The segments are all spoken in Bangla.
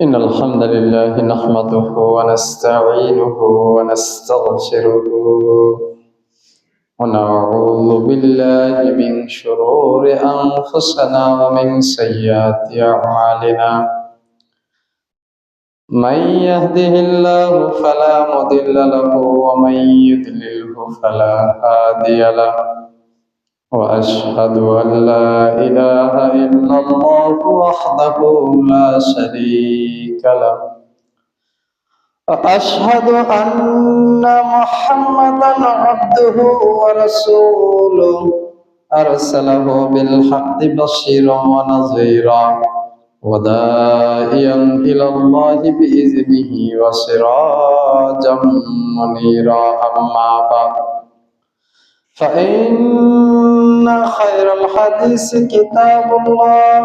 إن الحمد لله نحمده ونستعينه ونستغفره ونعوذ بالله من شرور أنفسنا ومن سيئات أعمالنا من يهده الله فلا مضل له ومن يضلله فلا هادي له وأشهد أن لا إله إلا الله وحده لا شريك له وأشهد أن محمدا عبده ورسوله أرسله بالحق بشيرا ونذيرا وداعيا إلى الله بإذنه وسراجا منيرا أما بعد فإن خير الحديث كتاب الله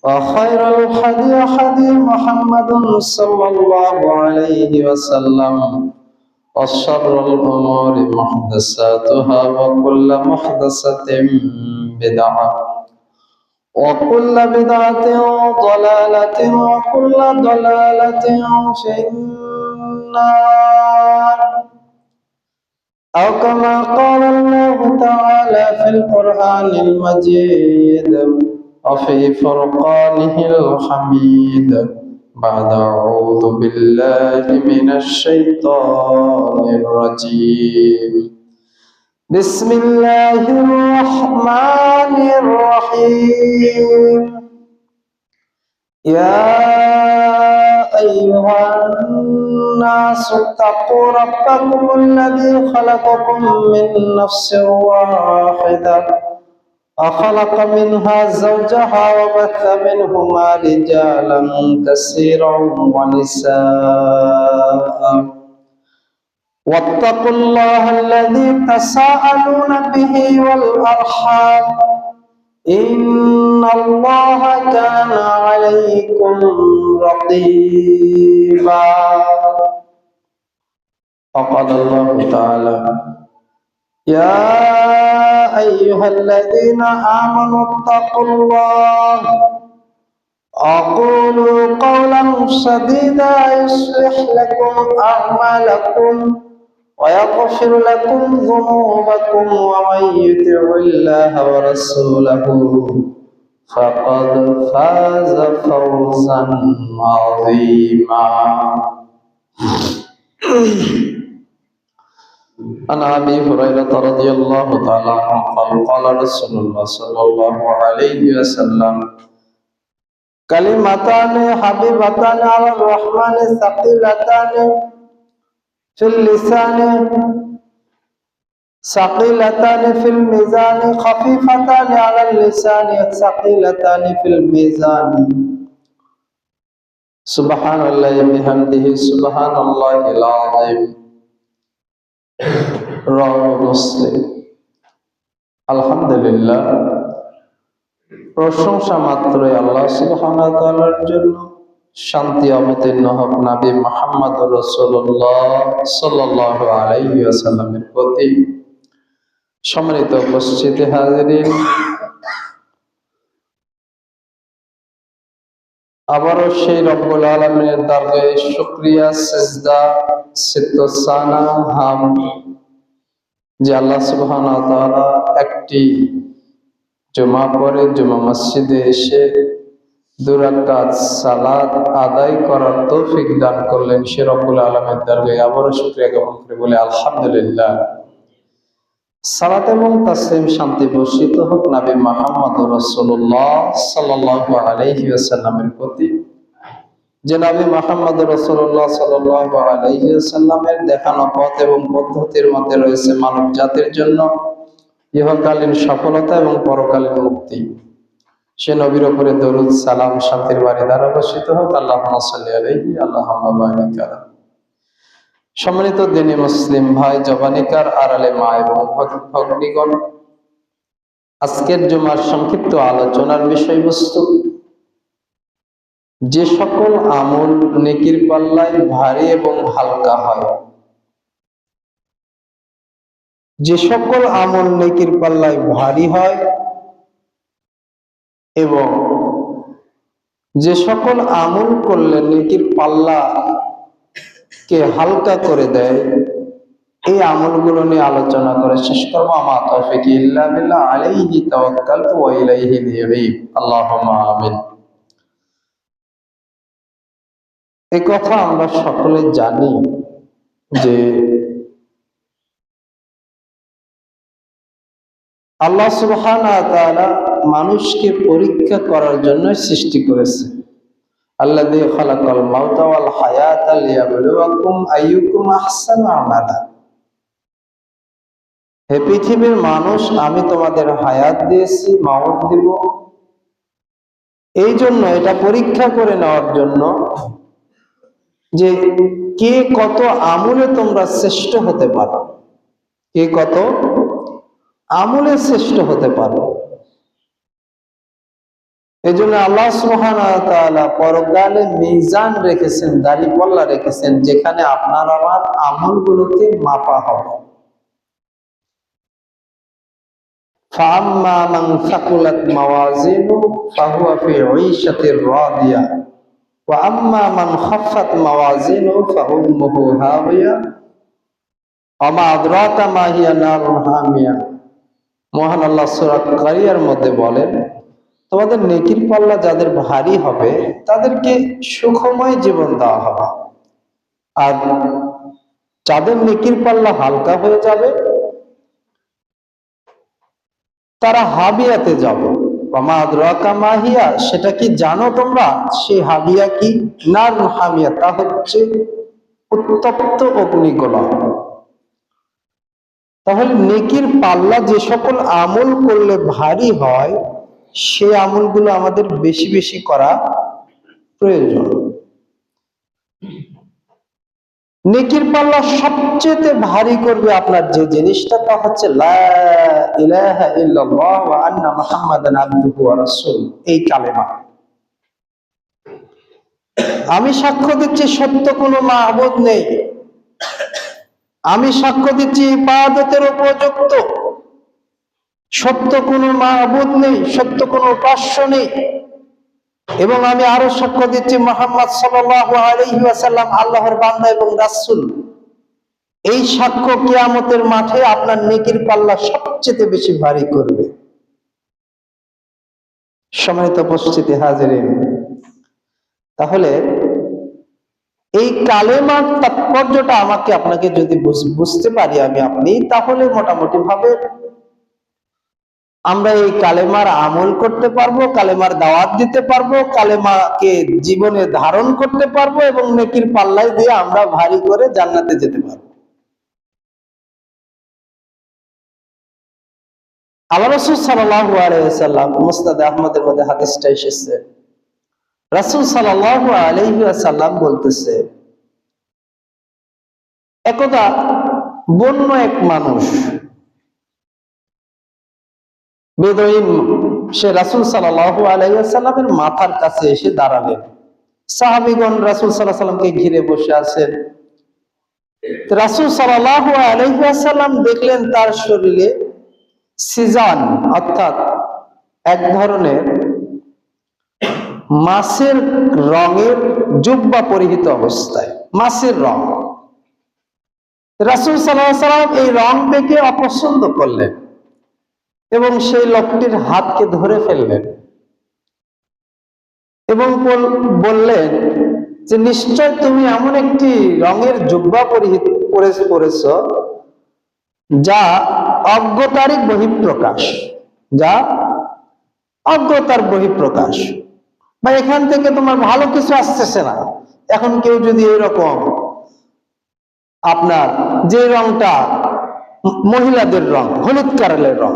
وخير الهدي هدي محمد صلى الله عليه وسلم وشر الأمور محدثاتها وكل محدثة بدعة وكل بدعة ضلالة وكل ضلالة في النار أو كما قال الله تعالى في القرآن المجيد وفي فرقانه الحميد بعد أعوذ بالله من الشيطان الرجيم بسم الله الرحمن الرحيم يا أيها الناس اتقوا ربكم الذي خلقكم من نفس واحدة وخلق منها زوجها وبث منهما رجالا كثيرا ونساء واتقوا الله الذي تساءلون به والأرحام إن الله كان عليكم رقيبا وقال الله تعالى يا أيها الذين آمنوا اتقوا الله وقولوا قولا سديدا يصلح لكم أعمالكم ويغفر لكم ذنوبكم ومن يطع الله ورسوله فقد فاز فوزا عظيما عن أبي هريرة رضي الله تعالى عنه قال قال رسول الله صلى الله عليه وسلم كلمتان حبيبتان على الرحمن ثقيلتان في اللسان ثقيلتان في الميزان خفيفتان على اللسان ثقيلتان في الميزان سبحان الله بحمده سبحان الله العظيم রাওয়াহু মুসলিম। আলহামদুলিল্লাহ, প্রশংসা মাত্রই আল্লাহ সুবহানাহু ওয়া তাআলার জন্য। শান্তি অবতীর্ণ হোক নবী মুহাম্মদ রাসূলুল্লাহ সাল্লাল্লাহু আলাইহি ওয়াসাল্লামের প্রতি। সম্মানিত উপস্থিতি হাজিরিন, আবারও সেই রব্বুল আলামিনের দরবারে শুকরিয়া, সিজদা, সিত্তসানা, হামদ যে আল্লাহ সুবহানাহু ওয়া তাআলা একটি জুমা পরে জুমা মসজিদে এসে 2 রাকাত সালাত আদায় করার তৌফিক দান করলেন। সে রব্বুল আলামিনের দরবারে আবারও শুকরিয়া জ্ঞাপন করে বলে আলহামদুলিল্লাহ। সালাত এবং তাসলিম শান্তি বর্ষিত হোক নবী মুহাম্মদ রাসূলুল্লাহ সাল্লাল্লাহু আলাইহি ওয়াসাল্লামের প্রতি, যে নবী মুহাম্মদ রাসূলুল্লাহ সাল্লাল্লাহু আলাইহি ওয়াসাল্লামের দেখানো পথ এবং পদ্ধতির মধ্যে রয়েছে মানব জাতির জন্য ইহকালীন সফলতা এবং পরকালীন মুক্তি। সে নবীর উপরে দরুদ সালাম শান্তির বাড়ি দ্বারা বর্ষিত হোক। আল্লাহুম্মা সাল্লি আলাইহি আল্লাহুম্মা বারিক আলাইহি। সম্মানিত দ্বীনি মুসলিম ভাই, জবানিকার আড়ালে মা এবং ভগ্নীগণ, আজকের জুমার সংক্ষিপ্ত আলোচনার বিষয়বস্তু যে সকল আমল নেকির পাল্লায় ভারী এবং হালকা হয়। যে সকল আমল নেকির পাল্লায় ভারী হয় এবং যে সকল আমল করলে নেকির পাল্লা কে হালকা করে দেয়, এই আমলগুলো নিয়ে আলোচনা করে শেষ করব। আমা তাওফীক ইল্লা বিল্লাহ, আলাইহি তাওয়াক্কালতু ওয়া ইলাইহি উনীব। আল্লাহুম্মা আমিন। এই কথা আমরা সকলে জানি যে আল্লাহ সুবহানাহু ওয়া তাআলা মানুষকে পরীক্ষা করার জন্য সৃষ্টি করেছে। আল্লাযী খালাকাল মাউতা ওয়াল হায়াতা লিয়াবলুয়াকুম আইয়ুকুম আহসানু আমালা। হে পৃথিবীর মানুষ, আমি তোমাদের হায়াত দিয়েছি, মাউত দিব, এই জন্য, এটা পরীক্ষা করে নেওয়ার জন্য যে কে কত আমলে তোমরা শ্রেষ্ঠ হতে পারো, কে কত আমলে শ্রেষ্ঠ হতে পারো। এই জন্য আল্লাহ সুবহানাহু ওয়া তাআলা পরকালে মিজান রেখেছেন, দাড়িপাল্লা রেখেছেন, যেখানে আপনার আমার আমলগুলোকে মাপা হবে। ফাআম্মা মান সাকুলাত মাওয়াজিনুহু ফাহুয়া ফি ঈশাতির রাদিয়া ওয়া আম্মা মান খাফফাত মাওয়াজিনুহু ফাউম্মুহু হাওিয়া ওয়া মা আদরাকা মা হিয়া নারুন হামিয়া। মহান আল্লাহ সূরা কারিয়ার মধ্যে বলেন, তোমাদের নেকির পাল্লা যাদের ভারী হবে তাদেরকে সুখময় জীবন দেওয়া হবে, আর যাদের নেকির পাল্লা হালকা হয়ে যাবে তারা হাবিয়াতে যাবে। ওয়ামা আদরাকা মা হিয়া, সেটা কি জানো তোমরা? সেই হাবিয়া কি? নারুন হামিয়া, তা হচ্ছে উত্তপ্ত অগ্নিগোলা। তাহলে নেকির পাল্লা যে সকল আমল করলে ভারী হয়, সেই আমলগুলো আমাদের বেশি বেশি করা প্রয়োজন। নেকির পাল্লা সবচেয়ে ভারী করবে আপনার যে জিনিসটা, তা হচ্ছে লা ইলাহা ইল্লাল্লাহ ওয়া আন্না মুহাম্মাদান আবদুহু ওয়া রাসূলুহু, এই কালেমা। আমি সাক্ষ্য দিচ্ছি সত্য কোনো মাবুদ নেই, আমি সাক্ষ্য দিচ্ছি ইবাদতের উপযুক্ত সত্য কোনো মাবুদ নেই, সত্য কোনো উপাস্য নেই, এবং আমি আরো সাক্ষ্য দিচ্ছি মুহাম্মদ সাল্লাল্লাহু আলাইহি ওয়াসাল্লাম আল্লাহর বান্দা এবং রাসূল। এই সাক্ষ্য কিয়ামতের মাঠে আপনার নেকির পাল্লা সবচেয়ে বেশি ভারী করবে। সম্মানিত উপস্থিতি হাজিরিন, তাহলে এই কালেমার তাৎপর্যটা আমাকে আপনাকে যদি বুঝতে পারি আমি আপনি, তাহলে মোটামুটি ভাবে আমরা এই কালেমার আমল করতে পারবো, কালেমার দাওয়াত দিতে পারবো, কালেমাকে জীবনে ধারণ করতে পারবো, এবং নেকির পাল্লায় দিয়ে আমরা ভারী করে জান্নাতে যেতে পারবো। আল্লাহ রাসূল সাল্লাল্লাহু আলাইহি ওয়াসাল্লাম, মুসনাদ আহমদের মধ্যে হাদিসটা এসেছে, রাসূল সাল্লাল্লাহু আলাইহি ওয়াসাল্লাম বলতেছে, একদা বন্য এক মানুষ, বেদুইন, সে রাসূল সাল্লাল্লাহু আলাইহি ওয়াসাল্লামের মাথার কাছে এসে দাঁড়ালেন। সাহাবীগণ রাসূল সাল্লাল্লাহু আলাইহি ওয়াসাল্লামকে ঘিরে বসে আছেন। রাসূল সাল্লাল্লাহু আলাইহি ওয়াসাল্লাম দেখলেন তার শরীরে সিজান, অর্থাৎ এক ধরনের মাছের রঙের জুব্বা পরিহিত অবস্থায়, মাছের রং। রাসূল সাল্লাল্লাহু আলাইহি ওয়াসাল্লাম এই রং দেখে অপছন্দ করলেন এবং সেই লোকটির হাতকে ধরে ফেললেন এবং বললেন যে, নিশ্চয় তুমি এমন একটি রঙের জুব্বা পরেছ যা অজ্ঞতারই বহিঃপ্রকাশ, যা অজ্ঞতার বহিঃপ্রকাশ, বা এখান থেকে তোমার ভালো কিছু আসতেছে না। এখন কেউ যদি এরকম আপনার যে রংটা মহিলাদের রং, হলুদ কালারের রং,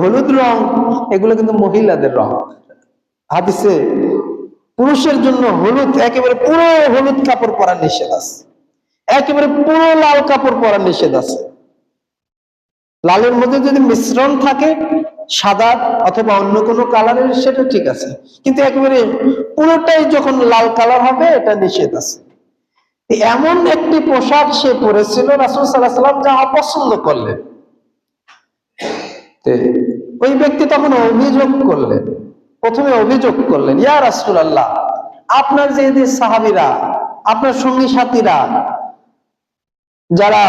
হলুদ রং, এগুলো কিন্তু মহিলাদের রং। হাদিসে পুরুষের জন্য হলুদ, একেবারে পুরো হলুদ কাপড় পরা নিষেধ আছে, একেবারে পুরো লাল কাপড় পরা নিষেধ আছে। লালের মধ্যে যদি মিশ্রণ থাকে, সাদা অথবা অন্য কোনো কালারের, সেটা ঠিক আছে, কিন্তু একেবারে পুরোটাই যখন লাল কালার হবে, এটা নিষেধ আছে। এমন একটি পোশাক সে পরেছিল, রাসূল সাল্লাল্লাহু আলাইহি ওয়াসাল্লাম যা অপছন্দ করলেন। ওই ব্যক্তি তখন অভিযোগ করলেন, প্রথমে অভিযোগ করলেন, ইয়া রাসূলুল্লাহ, আপনার যে সাহাবীরা, আপনার সঙ্গী সাথীরা যারা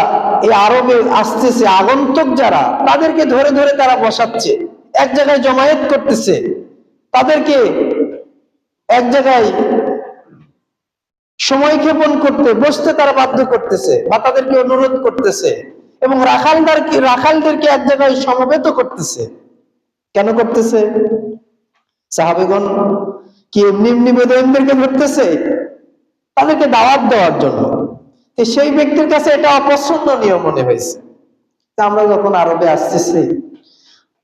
এই আরবে আসতেছে, আগন্তুক যারা, তাদেরকে ধরে ধরে তারা বসাচ্ছে, এক জায়গায় জমায়েত করতেছে, তাদেরকে এক জায়গায় সময় ক্ষেপণ করতে বসতে তারা বাধ্য করতেছে বা তাদেরকে অনুরোধ করতেছে, এবং রাখালদেরকে এক জায়গায় সমবেত করতেছে। কেন করতেছে? সাহাবীগণ কি এমনি এমনি বেদুইনদেরকে ধরতেছে? তাদেরকে দাওয়াত দেওয়ার জন্য। সেই ব্যক্তির কাছে এটা অপছন্দনীয় মনে হয়েছে। আমরা যখন আরবে আসতেছি,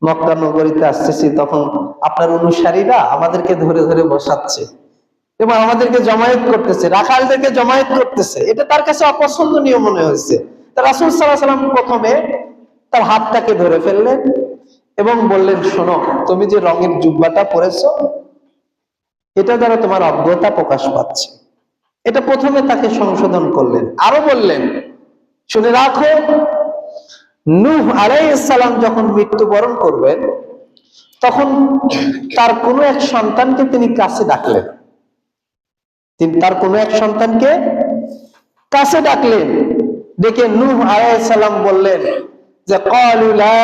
মক্কা নগরীতে আসতেছি, তখন আপনার অনুসারীরা আমাদেরকে ধরে ধরে বসাচ্ছে এবং আমাদেরকে জমায়েত করতেছে, রাখালদেরকে জমায়েত করতেছে, এটা তার কাছে অপছন্দনীয় মনে হয়েছে। তা রাসূল সাল্লাল্লাহু আলাইহি ওয়াসাল্লাম প্রথমে তার হাতটাকে ধরে ফেললেন এবং বললেন, শোনো, তুমি যে রঙের জুব্বাটা পরেছো, এটা দ্বারা তোমার অজ্ঞতা প্রকাশ পাচ্ছে। এটা প্রথমে তাকে সংশোধন করলেন। আরো বললেন, শুনে রাখো, নূহ আলাইহিস সালাম যখন মৃত্যুবরণ করবেন, তখন তার কোনো এক সন্তানকে তিনি কাছে ডাকলেন। তার কোনো এক সন্তানকে কাছে ডাকলেন, ডেকে নূহ আলাইহিস সালাম বললেন যে, ক্বালু লা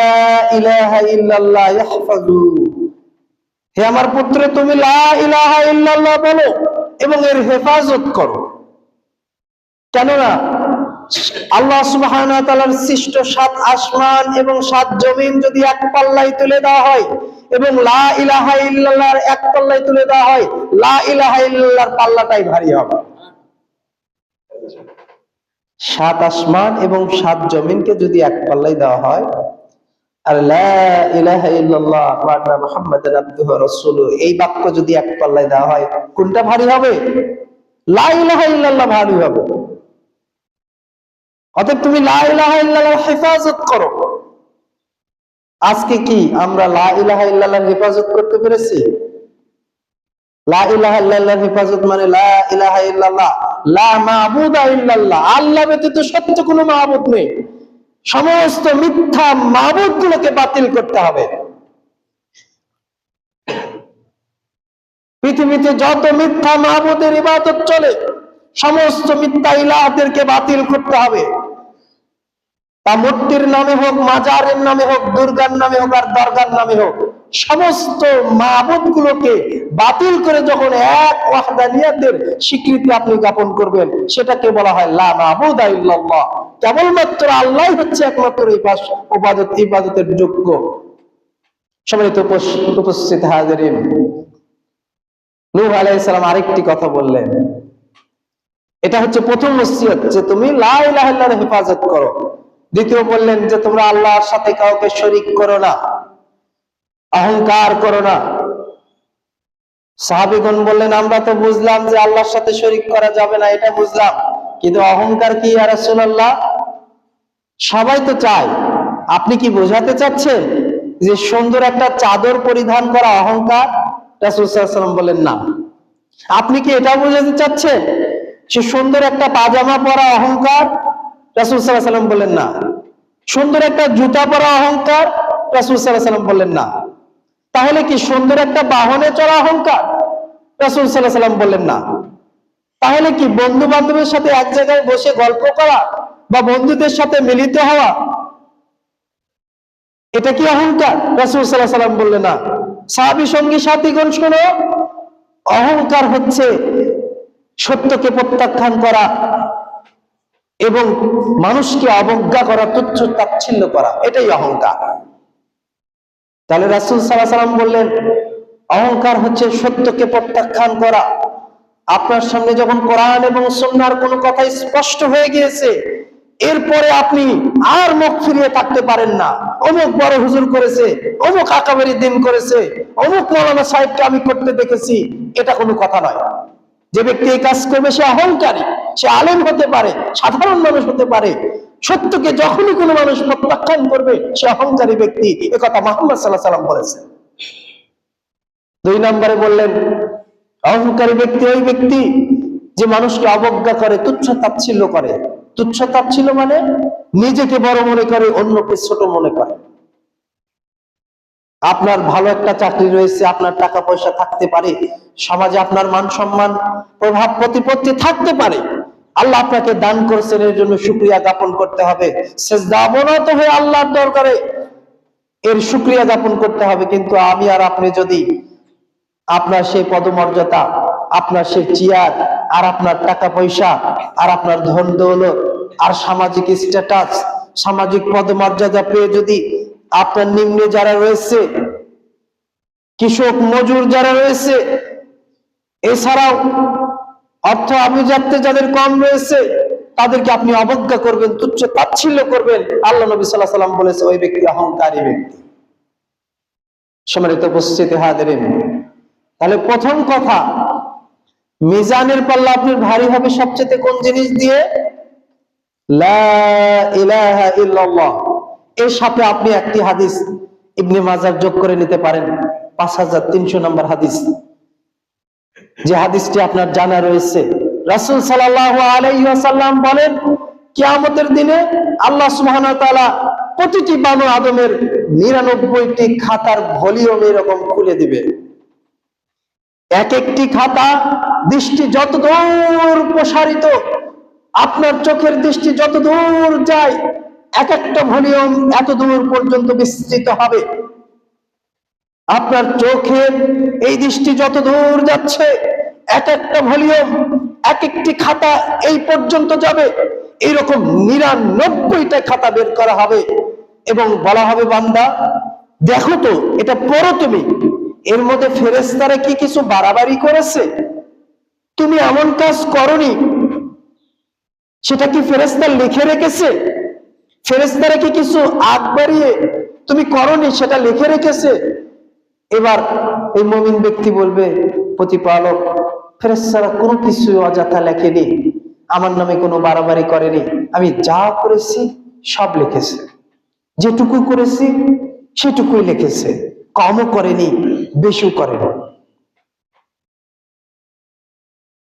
ইলাহা ইল্লাল্লাহ ইয়াহফাযু, হে আমার পুত্র, তুমি লা ইলাহা ইল্লাল্লাহ বলো এবং এর হেফাজত করো। কেননা আল্লাহ সুবহানাহু ওয়া তাআলার সৃষ্ট 7 আসমান এবং 7 জমিন যদি এক পাল্লায় তুলে দেওয়া হয় এবং লা ইলাহা ইল্লাল্লাহর এক পাল্লায় তুলে দেওয়া হয়, লা ইলাহা ইল্লাল্লাহর পাল্লাটাই ভারী হবে। 7 আসমান এবং 7 জমিনকে যদি এক পাল্লায় দেওয়া হয়, আর লা ইলাহা ইল্লাল্লাহ ওয়া আন্না মুহাম্মাদান আবদুহু ওয়া রাসূলুহু এই বাক্য যদি এক পাল্লায় দেওয়া হয়, কোনটা ভারী হবে? লা ইলাহা ইল্লাল্লাহ ভারী হবে। অতএব তুমি লা ইলাহা ইল্লাল্লাহর হেফাজত করো। আজকে কি আমরা লা ইলাহা ইল্লাল্লাহর হেফাজত করতে পেরেছি? লা ইলাহা ইল্লাল্লাহর হেফাজত মানে লা ইলাহা ইল্লাল্লাহ, লা মা'বুদা ইল্লাল্লাহ, আল্লাহ ব্যতীত সত্য কোনো মাবুদ নেই। সমস্ত মিথ্যা মাবুদগুলোকে বাতিল করতে হবে। পৃথিবীতে যত মিথ্যা মাবুদের ইবাদত চলে, সমস্ত মিথ্যা ইলাহদেরকে বাতিল করতে হবে। তা মূর্তির নামে হোক, মাজারের নামে হোক, দুর্গার নামে হোক আর দরগার নামে হোক, সমস্ত মাবুদগুলোকে বাতিল করে যখন এক ওয়াহদানিয়াতের স্বীকৃতি আপনি জ্ঞাপন করবেন, সেটাকে বলা হয় লা মা'বুদা ইল্লাল্লাহ। কেবলমাত্র আল্লাহই হচ্ছে একমাত্র ইবাদতের যোগ্য। সম্মানিত উপস্থিত হাজিরিন, নূহ আলাইহিস সালাম আরেকটি কথা বললেন। এটা হচ্ছে প্রথম ওসিয়ত, যে তুমি লা ইলাহা ইল্লাল্লাহর হেফাজত করো। দ্বিতীয় বললেন যে তোমরা আল্লাহর সাথে কাউকে শরীক করো না, অহংকার করো না। সাহাবীগণ বললেন, আমরা তো বুঝলাম যে আল্লাহর সাথে শরীক করা যাবে না, এটা বুঝলাম, কিন্তু অহংকার কি ইয়া রাসূলুল্লাহ? সবাই তো চায়। আপনি কি বোঝাতে চাচ্ছেন যে সুন্দর একটা চাদর পরিধান করা অহংকার? রাসূল সাল্লাল্লাহু আলাইহি ওয়াসাল্লাম বলেন, না। আপনি কি এটা বোঝাতে চাচ্ছেন সে সুন্দর একটা পাজামা পরা অহংকার? রাসূল সাল্লাল্লাহু আলাইহি ওয়াসাল্লাম বলেন, না। সুন্দর একটা জুতা পরা অহংকার? রাসূল সাল্লাল্লাহু আলাইহি ওয়াসাল্লাম বলেন, না। তাহলে কি সুন্দর একটা বাহনে চড়া অহংকার? রাসূল সাল্লাল্লাহু আলাইহি ওয়াসাল্লাম বলেন, না। তাহলে কি বন্ধু বান্ধবের সাথে এক জায়গায় বসে গল্প করা বা বন্ধুদের সাথে মিলিত হওয়া, এটা কি অহংকার? রাসূল সাল্লাল্লাহু আলাইহি ওয়াসাল্লাম বললেন, না। সাহাবী সঙ্গী সাথীগণ শোনো, অহংকার হচ্ছে সত্যকে প্রত্যাখ্যান করা এবং মানুষকে অবজ্ঞা করা, তুচ্ছ তাচ্ছিল্য করা, এটাই অহংকার। তাহলে রাসূল সাল্লাল্লাহু আলাইহি ওয়াসাল্লাম বললেন, অহংকার হচ্ছে সত্যকে প্রত্যাখ্যান করা। আপনার সামনে যখন কোরআন এবং সুন্নাহর কোনো কথা স্পষ্ট হয়ে গিয়েছে, এরপরে আপনি আর মুখ ফিরিয়ে থাকতে পারেন না। অমুক বড় হুজুর করেছে, অমুক আকাবেরি দিন করেছে, অমুক মাওলানা সাহেবকে আমি করতে দেখেছি, এটা কোনো কথা নয়। যে ব্যক্তি এই কাজ করবে সে অহংকারী, সে আলেম হতে পারে, সাধারণ মানুষ হতে পারে। সত্যকে যখনই কোনো মানুষ প্রত্যাখ্যান করবে, সে অহংকারী ব্যক্তি, একথা মুহাম্মদ সাল্লাল্লাহু আলাইহি ওয়াসাল্লাম বলেছেন। 2 নম্বরে বললেন, অহংকারী ব্যক্তি ওই ব্যক্তি যে মানুষকে অবজ্ঞা করে, তুচ্ছ তাচ্ছিল্য করে। তুচ্ছ তাচ্ছিল্য মানে নিজেকে বড় মনে করে, অন্যকে ছোট মনে করে। আপনার ভালো একটা চাকরি রয়েছে, আপনার টাকা পয়সা থাকতে পারে, সমাজে আপনার মান সম্মান, প্রভাব প্রতিপত্তি থাকতে পারে। আল্লাহ আপনাকে দান করেছেন, এর জন্য শুকরিয়া জ্ঞাপন করতে হবে, সেজদা অবনত হয়ে আল্লাহর দরবারে এর শুকরিয়া জ্ঞাপন করতে হবে। কিন্তু আমি আর আপনি যদি আপনার সেই পদমর্যাদা, আপনার সেই চেয়ার, আর আপনার টাকা পয়সা, আর আপনার ধন দৌলত, আর সামাজিক স্ট্যাটাস, সামাজিক পদমর্যাদা পেয়ে যদি আপনার নিম্নে যারা রয়েছে, কৃষক মজুর যারা রয়েছে, এছাড়াও অর্থ আভিজাত্যে যাদের কম রয়েছে, তাদেরকে আপনি অবজ্ঞা করবেন, তুচ্ছ তাচ্ছিল্য করবেন, আল্লাহ নবী সাল্লাল্লাহু আলাইহি ওয়াসাল্লাম বলেছে ওই ব্যক্তি অহংকারী ব্যক্তি। সম্মানিত উপস্থিতি হাজিরিন, তাহলে প্রথম কথা, মিজানের পাল্লা আপনার ভারী হবে সবচেয়ে কোন জিনিস দিয়ে? লা ইলাহা ইল্লাল্লাহ। এর সাথে আপনি একটি হাদিস ইবনে মাজাহ যোগ করে নিতে পারেন, 5300 নম্বর হাদিস, যে হাদিসটি আপনার জানা রয়েছে। রাসূল সাল্লাল্লাহু আলাইহি ওয়াসাল্লাম বলেন, কিয়ামতের দিনে আল্লাহ সুবহানাহু ওয়া তাআলা প্রতিটি বানু আদমের 99টি খাতার ভলিউম এরকম খুলে দিবে। এক একটি খাতা, দৃষ্টি যত দূর প্রসারিত, আপনার চোখের দৃষ্টি যত দূর যায়, এক একটা ভলিউম এত দূর পর্যন্ত বিস্তৃত হবে। আপনার চোখের এই দৃষ্টি যত দূর যাচ্ছে, এক একটা ভলিউম, এক একটি খাতা এই পর্যন্ত যাবে। এইরকম 99টা খাতা বের করা হবে এবং বলা হবে, বান্দা দেখো তো, এটা পড়ো তুমি, এর মধ্যে ফেরেশতারা কি কিছু বাড়াবাড়ি করেছে? তুমি এমন কাজ করনি, সেটা কি ফেরেশতা লিখে রেখেছে? ফেরেশতারা কি কিছু আগ বাড়িয়ে তুমি করনি, সেটা লিখে রেখেছে? এবার এই মুমিন ব্যক্তি বলবে, প্রতিপালক, ফেরেশতারা কোনো কিছু অযথা লেখেনি, আমার নামে কোনো বাড়াবাড়ি করেনি, আমি যা করেছি সব লিখেছে, যেটুকু করেছি সেটুকুই লিখেছে, কমও করেনি বেশিও করেনি।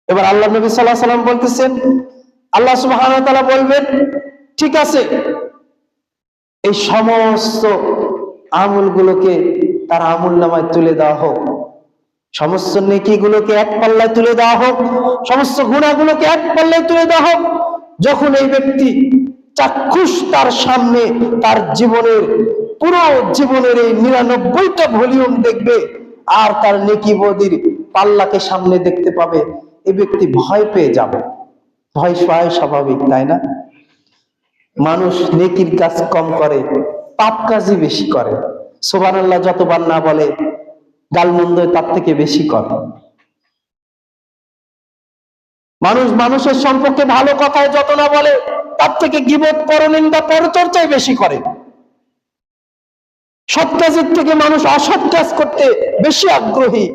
এবার আল্লাহ নবী সাল্লাল্লাহু আলাইহি ওয়াসাল্লাম বলতেছেন, আল্লাহ সুবহানাহু ওয়া তাআলা বলবেন, ঠিক আছে, এই সমস্ত আমলগুলোকে তার আমলনামায় তুলে দেওয়া হোক, সমস্ত নেকিগুলোকে এক পাল্লায় তুলে দেওয়া হোক, সমস্ত গুনাহগুলোকে এক পাল্লায় তুলে দেওয়া হোক। যখন এই ব্যক্তি চাক্ষুষ তার সামনে তার জীবনের, পুরো জীবনের এই 99টা ভলিউম দেখবে আর তার নেকি বদির পাল্লাকে সামনে দেখতে পাবে, এই ব্যক্তি ভয় পেয়ে যাবে। ভয় পাওয়া স্বাভাবিক, তাই না? মানুষ নেকির কাজ কম করে, পাপ কাজই বেশি করে। সুবহানাল্লাহ যতবার না বলে, গালমন্দ তার থেকে বেশি করে। মানুষ মানুষের সম্পর্কে ভালো কথায় যত না বলে, তার থেকে গীবত, পরনিন্দা, পরচর্চাই বেশি করে। সৎ কাজের থেকে মানুষ অসৎ কাজ করতে বেশি আগ্রহী,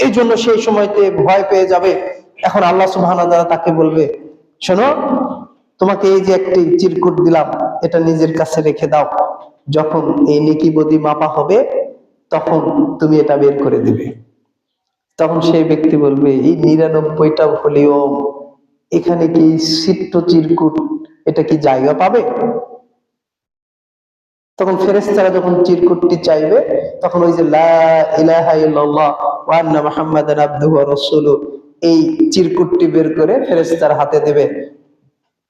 এই জন্য সেই সময়তে ভয় পেয়ে যাবে। এখন আল্লাহ সুবহানাহু ওয়া তাআলা তাকে বলবে, শোনো, তোমাকে এই যে একটি চিরকুট দিলাম, এটা নিজের কাছে রেখে দাও, যখন এই নেকি বদি মাপা হবে তখন তুমি এটা বের করে দিবে। তখন সেই ব্যক্তি বলবে, এই 99টা ভলিউম, এখানে কি ছিট্ট চিরকুট, এটা কি জায়গা পাবে? তখন ফেরেশতারা যখন চিরকুটটি চাইবে, তখন ওই যে লা ইলাহা ইল্লাল্লাহ ওয়া আন্না মুহাম্মাদান আবদুহু ওয়া রাসূলুহু, এই চিরকুটটি বের করে ফেরেশতার হাতে দেবে।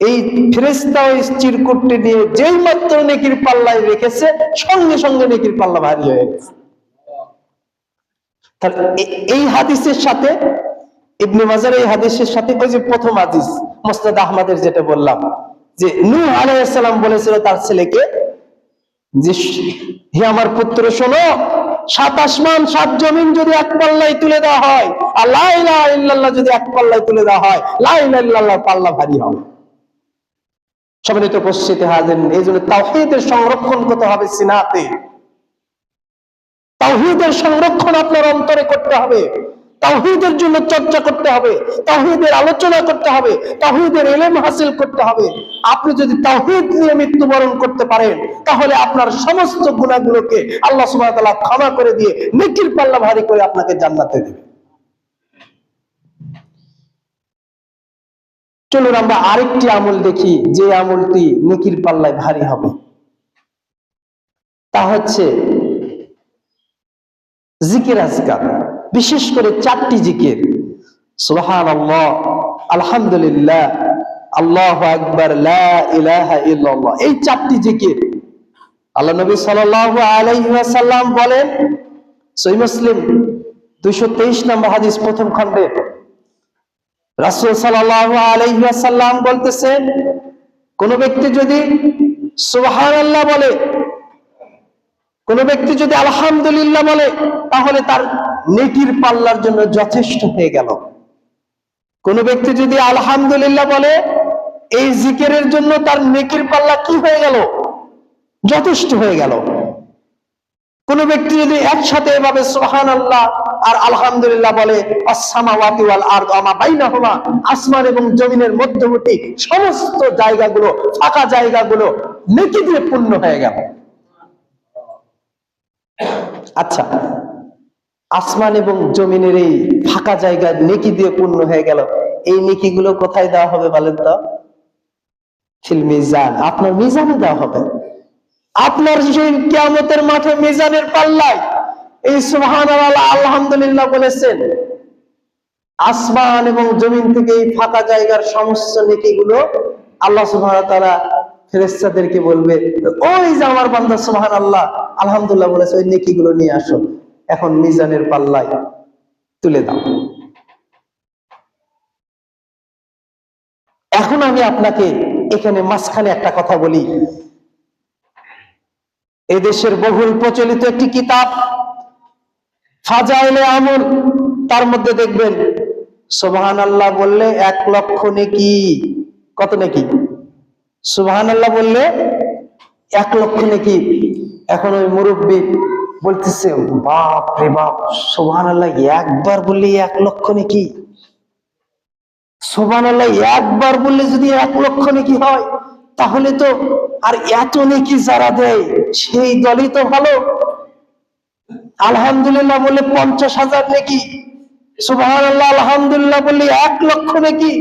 এই ফেরেশতা ওই চিরকুটটি নিয়ে যেই মাত্র নেকির পাল্লায় রেখেছে, সঙ্গে সঙ্গে নেকির পাল্লা ভারী হয়ে গেছে। তাহলে এই হাদিসের সাথে, ইবনে মাজাহ এই হাদিসের সাথে, ওই যে প্রথম হাদিস মুসনাদ আহমদের যেটা বললাম, যে নূহ আলাইহিস সালাম বলেছিল তার ছেলেকে, যে হে আমার পুত্র শোনো, 7 আসমান 7 জমিন যদি এক পাল্লায় তুলে দেওয়া হয়, আর লা ইলাহা ইল্লাল্লাহ যদি এক পাল্লায় তুলে দেওয়া হয়, লা ইলাহা ইল্লাল্লাহ পাল্লা ভারী হবে। সম্মানিত উপস্থিতি হাজিরিন, এই জন্য তাওহীদের সংরক্ষণ করতে হবে সিনাতে। তাওহীদের সংরক্ষণ আপনার অন্তরে করতে হবে, তাওহীদের জন্য চর্চা করতে হবে, তাওহীদের আলোচনা করতে হবে, তাওহীদের ইলম হাসিল করতে হবে। আপনি যদি তাওহীদ নিয়ে মৃত্যুবরণ করতে পারেন, তাহলে আপনার সমস্ত গুনাহগুলোকে আল্লাহ সুবহানাহু ওয়া তাআলা ক্ষমা করে দিয়ে নেকির পাল্লা ভারী করে আপনাকে জান্নাতে দেবে। চলুন আমরা আরেকটি আমল দেখি, যে আমলটি নেকির পাল্লায় ভারী হবে। তা হচ্ছে জিকির আজকার, বিশেষ করে 4টি জিকির, সুবহানাল্লাহ, আলহামদুলিল্লাহ, আল্লাহু আকবার, লা ইলাহা ইল্লাল্লাহ, এই 4টি জিকির আল্লাহ নবী সাল্লাল্লাহু আলাইহি ওয়াসাল্লাম বলেন, সহিহ মুসলিম 223 নম্বর হাদিস, প্রথম খণ্ডে রাসূল সাল্লাল্লাহু আলাইহি ওয়াসাল্লাম বলতেছেন, কোন ব্যক্তি যদি সুবহানাল্লাহ বলে, কোন ব্যক্তি যদি আলহামদুলিল্লাহ বলে, তাহলে তার নেকির পাল্লার জন্য যথেষ্ট হয়ে গেল। কোন ব্যক্তি যদি আলহামদুলিল্লাহ বলে, এই জিকিরের জন্য তার নেকির পাল্লা কি হয়ে গেল? যথেষ্ট হয়ে গেল। কোন ব্যক্তি যদি একসাথে এভাবে সুবহানাল্লাহ আর আলহামদুলিল্লাহ বলে, আস-সামাওয়াতি ওয়াল আরদ ওয়া মা বাইনাহুমা, আসমান এবং জমিনের মধ্যবর্তী সমস্ত জায়গাগুলো, ফাঁকা জায়গাগুলো নেকি দিয়ে পূর্ণ হয়ে গেল। আচ্ছা, আসমান এবং জমিনের এই ফাঁকা জায়গা নেকি দিয়ে পূর্ণ হয়ে গেল, এই নেকিগুলো কোথায় দেওয়া হবে বলেন তো? ফিল মিজান, আপনার মিজানে দেওয়া হবে। আপনার সেই কিয়ামতের মাঠে মিজানের পাল্লায় এই সুবহানাল্লাহ আলহামদুলিল্লাহ বলেছেন, আসমান এবং জমিন থেকে এই ফাঁকা জায়গার সমস্ত নেকিগুলো আল্লাহ সুবহানাহু ওয়া তাআলা ফেরেশতাদেরকে বলবে, ওই যে আমার বান্দা সুবহানাল্লাহ আলহামদুলিল্লাহ বলেছে, ওই নেকিগুলো নিয়ে আসো, এখন মিজানের পাল্লায় তুলে দাও। এখন আমি আপনাকে এখানে মাঝখানে একটা কথা বলি। এদেশের বহুল প্রচলিত একটি কিতাব ফাজাইলে আমল, তার মধ্যে দেখবেন সুবহানাল্লাহ বললে 1 লক্ষ নেকি। কত নেকি? সুবহানাল্লাহ বললে 1 লক্ষ নেকি। এখন ওই মুরব্বী বলতেছে, বাপ রে বাপ, সুবহানাল্লাহ একবার বললে 1 লক্ষ নেকি। সুবহানাল্লাহ একবার বললে যদি 1 লক্ষ নেকি হয়, তাহলে তো আর এত নেকি যারা দেয় সেই দলই তো ভালো। আলহামদুলিল্লাহ বললে 50,000 নেকি, সুবহানাল্লাহ আলহামদুলিল্লাহ বললে 1 লক্ষ নেকি।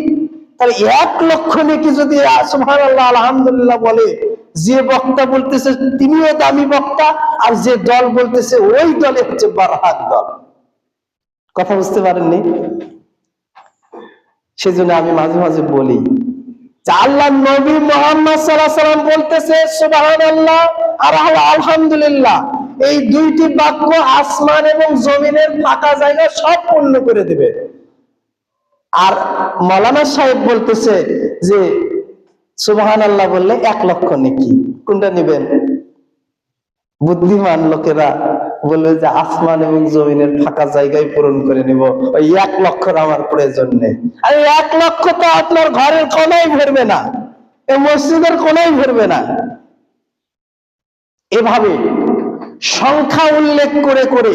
তাহলে 1 লক্ষ নেকি যদি সুবহানাল্লাহ আলহামদুলিল্লাহ বলে, যে বক্তা বলতেছে তিনিও দামি বক্তা, আর যে দল বলতেছে ওই দলে হচ্ছে বারহাত দল। কথা বুঝতে পারেননি? সেজন্য আমি মাঝে মাঝে বলি, আল্লাহ নবী মুহাম্মদ সাল্লাল্লাহু আলাইহি ওয়াসাল্লাম বলতেছে সুবহানাল্লাহ আর আলহামদুলিল্লাহ, এই 2টি বাক্য আসমান এবং জমিনের ফাঁকা জায়গা সব পূর্ণ করে দিবে। আর মাওলানা সাহেব বলতেছে যে সুবহানাল্লাহ বললে 1 লক্ষ নেকি। কোনটা নেবেন? বুদ্ধিমান লোকেরা বলবে যে আসমান এবং জমিনের ফাঁকা জায়গায় পূরণ করে নিব, ওই 1 লক্ষর আমার প্রয়োজন নেই। আর 1 লক্ষ তো আপনার ঘরের কোনায় ভরবে না, এই মসজিদের কোনায় ভরবে না। এভাবে সংখ্যা উল্লেখ করে করে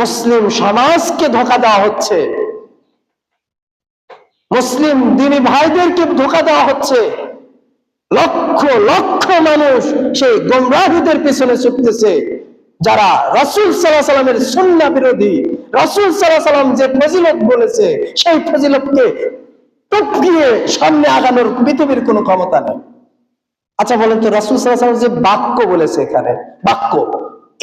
মুসলিম সমাজকে ধোঁকা দেওয়া হচ্ছে, মুসলিম দিনী ভাইদেরকে ধোঁকা দেওয়া হচ্ছে। লক্ষ লক্ষ মানুষ সেই গোমরাহীদের পিছনে ছুটতেছে, যারা রাসূল সাল্লাল্লাহু আলাইহি সাল্লামের সুন্নাহ বিরোধী। রাসূল সাল্লাল্লাহু আলাইহি সাল্লাম যে ফজিলত বলেছে, সেই ফজিলতকে টপকিয়ে সামনে আগানোর পৃথিবীর কোনো ক্ষমতা নেই। আচ্ছা বলেন তো, রাসূল সাল্লাল্লাহু আলাইহি সাল্লাম যে বাক্য বলেছে, এখানে বাক্য,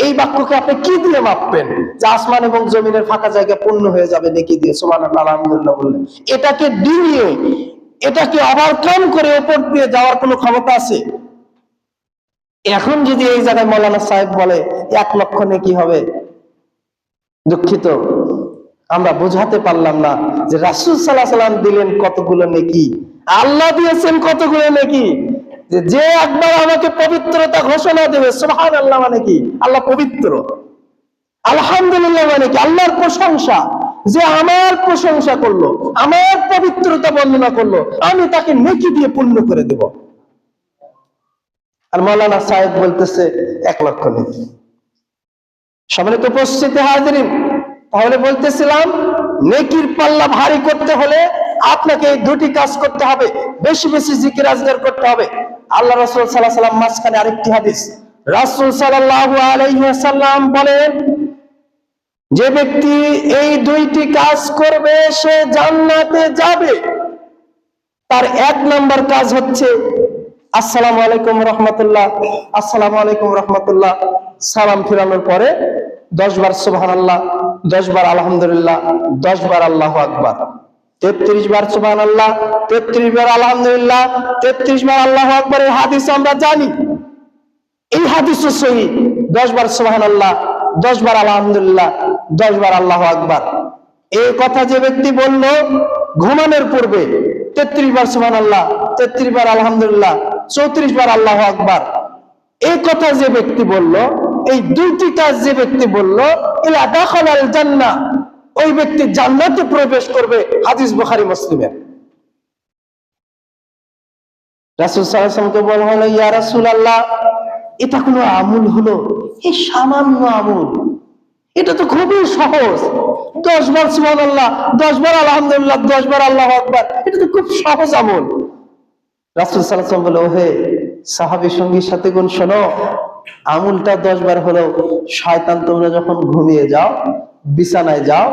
এই বাক্যকে আপনি কি দিয়ে মাপবেন যে আসমান এবং জমিনের ফাঁকা জায়গা পূর্ণ হয়ে যাবে নেকি দিয়ে সুবহানাল্লাহ আলহামদুলিল্লাহ বললেন? এটাকে ডিঙিয়ে, এটাকে ওভারকাম করে উপর দিয়ে যাওয়ার কোনো ক্ষমতা আছে? এখন যদি এই জায়গায় মাওলানা সাহেব বলে 1 লক্ষ নেকি হবে, দুঃখিত, আমরা বোঝাতে পারলাম না যে রাসূল সাল্লাল্লাহু আলাইহি সাল্লাম দিলেন কতগুলো নেকি, আল্লাহ দিয়েছেন কতগুলো নেকি। যে একবার আমাকে পবিত্রতা ঘোষণা দেবে, সুবহানাল্লাহ মানে কি? আল্লাহ পবিত্র। আলহামদুলিল্লাহ মানে কি? আল্লাহর প্রশংসা। যে আমার প্রশংসা করলো, আমার পবিত্রতা বর্ণনা করলো, আমি তাকে নেকি দিয়ে পূর্ণ করে দেব। আর মাওলানা সাহেব বলতেছে 1 লক্ষ নেকি। সম্মানিত উপস্থিতি হাজিরিন, তাহলে বলতেছিলাম, নেকির পাল্লা ভারী করতে হলে আপনাকে এই 2টি কাজ করতে হবে, বেশি বেশি জিকির আজগার করতে হবে। আল্লাহ রাসূল সাল্লাল্লাহু আলাইহি ওয়াসাল্লাম মাঝখানে আরেকটি হাদিস, রাসূল সাল্লাল্লাহু আলাইহি ওয়াসাল্লাম বলেন, যে ব্যক্তি এই 2টি কাজ করবে সে জান্নাতে যাবে। তার 1 নম্বর কাজ হচ্ছে আসসালামু আলাইকুম রাহমাতুল্লাহ, আসসালামু আলাইকুম রাহমাতুল্লাহ, সালাম ফিরানোর পরে 10 বার সুবহানাল্লাহ, 10 বার আলহামদুলিল্লাহ, 10 বার আল্লাহু আকবার, 33 বার সুবহানাল্লাহ, 33 বার আলহামদুলিল্লাহ, 33 বার আল্লাহু আকবার। এই হাদিস আমরা জানি, এই হাদিসও সহিহ। 10 বার সুবহানাল্লাহ, 10 বার আলহামদুলিল্লাহ, 10 বার আল্লাহু আকবার। এই কথা যে ব্যক্তি বলল ঘুমানোর পূর্বে 33 বার সুবহানাল্লাহ, 33 বার আলহামদুলিল্লাহ, 34 বার আল্লাহু আকবার, এই কথা যে ব্যক্তি বলল, এই দুইটি কাজ যে ব্যক্তি বলল, ইলা দাখালাল জান্নাহ, ওই ব্যক্তি জান্নাতে প্রবেশ করবে। হাদিস বুখারী মুসলিমের। রাসূল সাল্লাল্লাহু আলাইহি ওয়াসাল্লামকে বলা হলো, ইয়া রাসূলুল্লাহ, এটা কোনো আমল হলো? এই সামান্য আমল, এটা তো খুবই সহজ। 10 বার সুবহানাল্লাহ, 10 বার আলহামদুলিল্লাহ, 10 বার আল্লাহু আকবার, এটা তো খুব সহজ আমল। রাসূল সাল্লাল্লাহু আলাইহি ওয়াসাল্লাম বলল, ওহে সাহাবী সঙ্গীর সাথে গুণ শোনো, আমলটা 10 বার হলো। শয়তান তোমরা যখন ঘুমিয়ে যাও, বিছানায় যাও,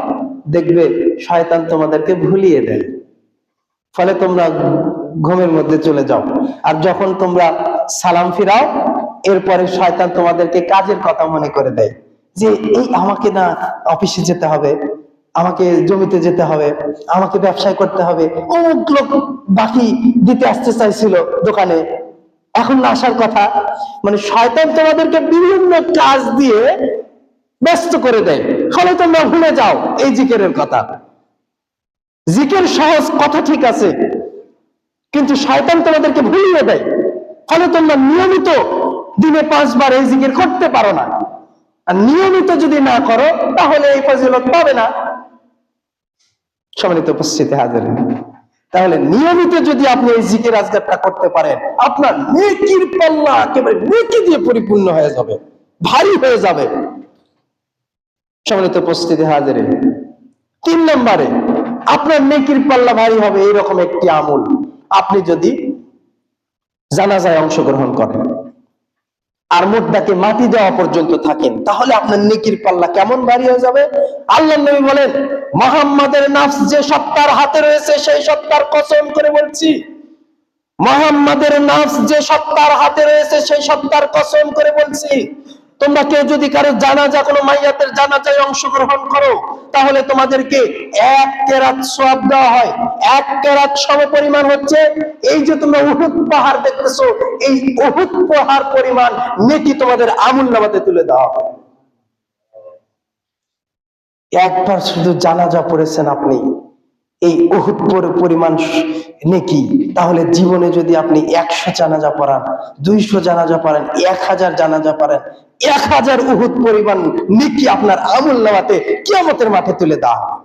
দেখবে শয়তান তোমাদেরকে ভুলিয়ে দেয়, ফলে তোমরা ঘুমের মধ্যে চলে যাও। আর যখন তোমরা সালাম ফিরাও, এরপরে শয়তান তোমাদেরকে কাজের কথা মনে করে দেয়, যে এই আমাকে না অফিসে যেতে হবে, আমাকে জমিতে যেতে হবে, আমাকে ব্যবসা করতে হবে, অমুক লোক বাকি দিতে আসতে চাইছিল দোকানে, এখন না আসার কথা। মানে শয়তান তোমাদেরকে বিভিন্ন কাজ দিয়ে ব্যস্ত করে দেয়, ফলে তোমরা ভুলে যাও এই জিকিরের কথা। জিকির সহজ কথা ঠিক আছে, কিন্তু শয়তান তোমাদেরকে ভুলিয়ে দেয়, ফলে তোমরা নিয়মিত দিনে 5 বার এই জিকির করতে পারো না। আর নিয়মিত যদি না করো, তাহলে এই ফজিলত পাবে না। সম্মানিত উপস্থিতি হাজিরিন, তাহলে নিয়মিত যদি আপনি এই জিকির আজকারটা করতে পারেন, আপনার নেকির পাল্লা একেবারে নেকি দিয়ে পরিপূর্ণ হয়ে যাবে, ভারী হয়ে যাবে। সম্মানিত উপস্থিতি হাজিরিন, 3 নম্বরে আপনার নেকির পাল্লা ভারী হবে এইরকম একটি আমল, আপনি যদি জানাজায় অংশগ্রহণ করেন আর মুর্দাকে মাটি দেওয়া পর্যন্ত থাকেন, তাহলে আপনার নেকির পাল্লা কেমন ভারী হয়ে যাবে। আল্লাহর নবী বলেন, মুহাম্মাদের নফস যে সত্তার হাতে রয়েছে, সেই সত্তার কসম করে বলছি, মুহাম্মাদের নফস যে সত্তার হাতে রয়েছে, সেই সত্তার কসম করে বলছি, তোমরা কেউ যদি কারো জানাজা, কোনো মাইয়াতের জানাজায় অংশগ্রহণ করো, তাহলে তোমাদেরকে 1 কেরাত সওয়াব দেওয়া হয়। 1 কেরাত সমপরিমাণ হচ্ছে এই যে তোমরা উহুদ পাহাড় দেখতেছো, এই উহুদ পাহাড় পরিমাণ নেকি তোমাদের আমলনামাতে তুলে দেওয়া হয়। একবার শুধু জানাজা পড়েছেন আপনি, এই উহুদ পরিমাণ নেকি, তাহলে জীবনে যদি আপনি 100 জানাজা পড়ান, 200 জানাজা পড়েন, 1000 জানাজা পড়েন, 1000 উহুদ পরিমাণ নেকি আপনার আমলনামাতে কিয়ামতের মাঠে তুলে দেওয়া হবে।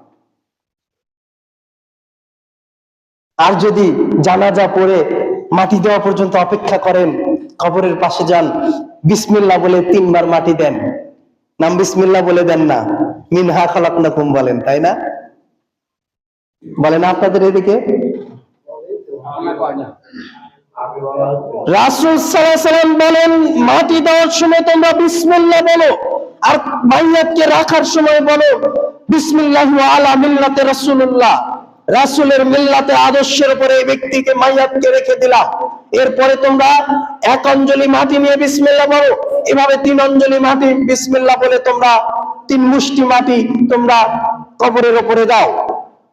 আর যদি জানাজা পড়ে মাটি দেওয়া পর্যন্ত অপেক্ষা করেন, কবরের পাশে যান, বিসমিল্লাহ বলে 3 বার মাটি দেন, নাম বিসমিল্লাহ বলে দেন না, মিনহা খালাকনাকুম বলেন, তাই না? বলেন আপনাদের এদিকে? রাসূল সাল্লাল্লাহু আলাইহি ওয়াসাল্লাম বলেন, মাটি দেওয়ার সময় তোমরা বিসমিল্লাহ বলো, আর মাইয়াতকে রাখার সময় বলো বিসমিল্লাহি আলা মিল্লাতে রাসূলুল্লাহ, রাসূলের মিল্লাতে আদর্শের উপরে এই ব্যক্তিকে মাইয়াতকে রেখে দিলাম। এরপরে তোমরা 1 অঞ্জলি মাটি নিয়ে বিসমিল্লাহ বলো, এভাবে 3 অঞ্জলি মাটি বিসমিল্লাহ বলে তোমরা 3 মুষ্টি মাটি তোমরা কবরের উপরে দাও।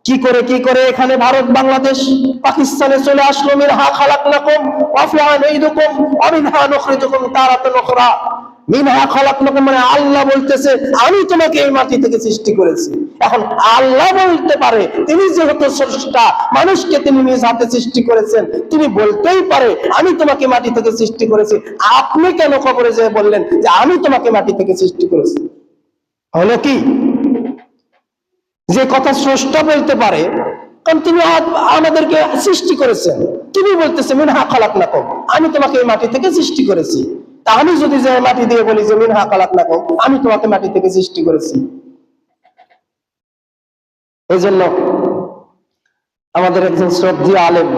কি করে এখানে ভারত, বাংলাদেশ, পাকিস্তানে চলে আসলো, মিনহা খালাকনাকুম ওয়া ফিহা নুইদুকুম ওয়া মিনহা নুখরিজুকুম তারাতান উখরা। মিনহা খালাকনাকুম মানে আল্লাহ বলতেছে, আমি তোমাকে এই মাটি থেকে সৃষ্টি করেছি। এখন আল্লাহ বলতে পারে, তিনি যেহেতু স্রষ্টা, মানুষকে তিনি নিজ হাতে সৃষ্টি করেছেন, তিনি বলতেই পারে আমি তোমাকে মাটি থেকে সৃষ্টি করেছি। আপনি কেন কবরে যেয়ে বললেন যে আমি তোমাকে মাটি থেকে সৃষ্টি করেছি? হলো কি? যে কথা স্রষ্টা বলতে পারে, কারণ তিনি আমাদেরকে সৃষ্টি করেছেন, তিনি বলতেছে মিনহা খালাকনাকুম, আমি তোমাকে এই মাটি থেকে সৃষ্টি করেছি। তা আমি যদি যে মাটি দিয়ে বলি যে মিনহা খালাকনাকুম, আমি তোমাকে মাটি থেকে সৃষ্টি করেছি। এই জন্য আমাদের একজন শ্রদ্ধেয় আলেম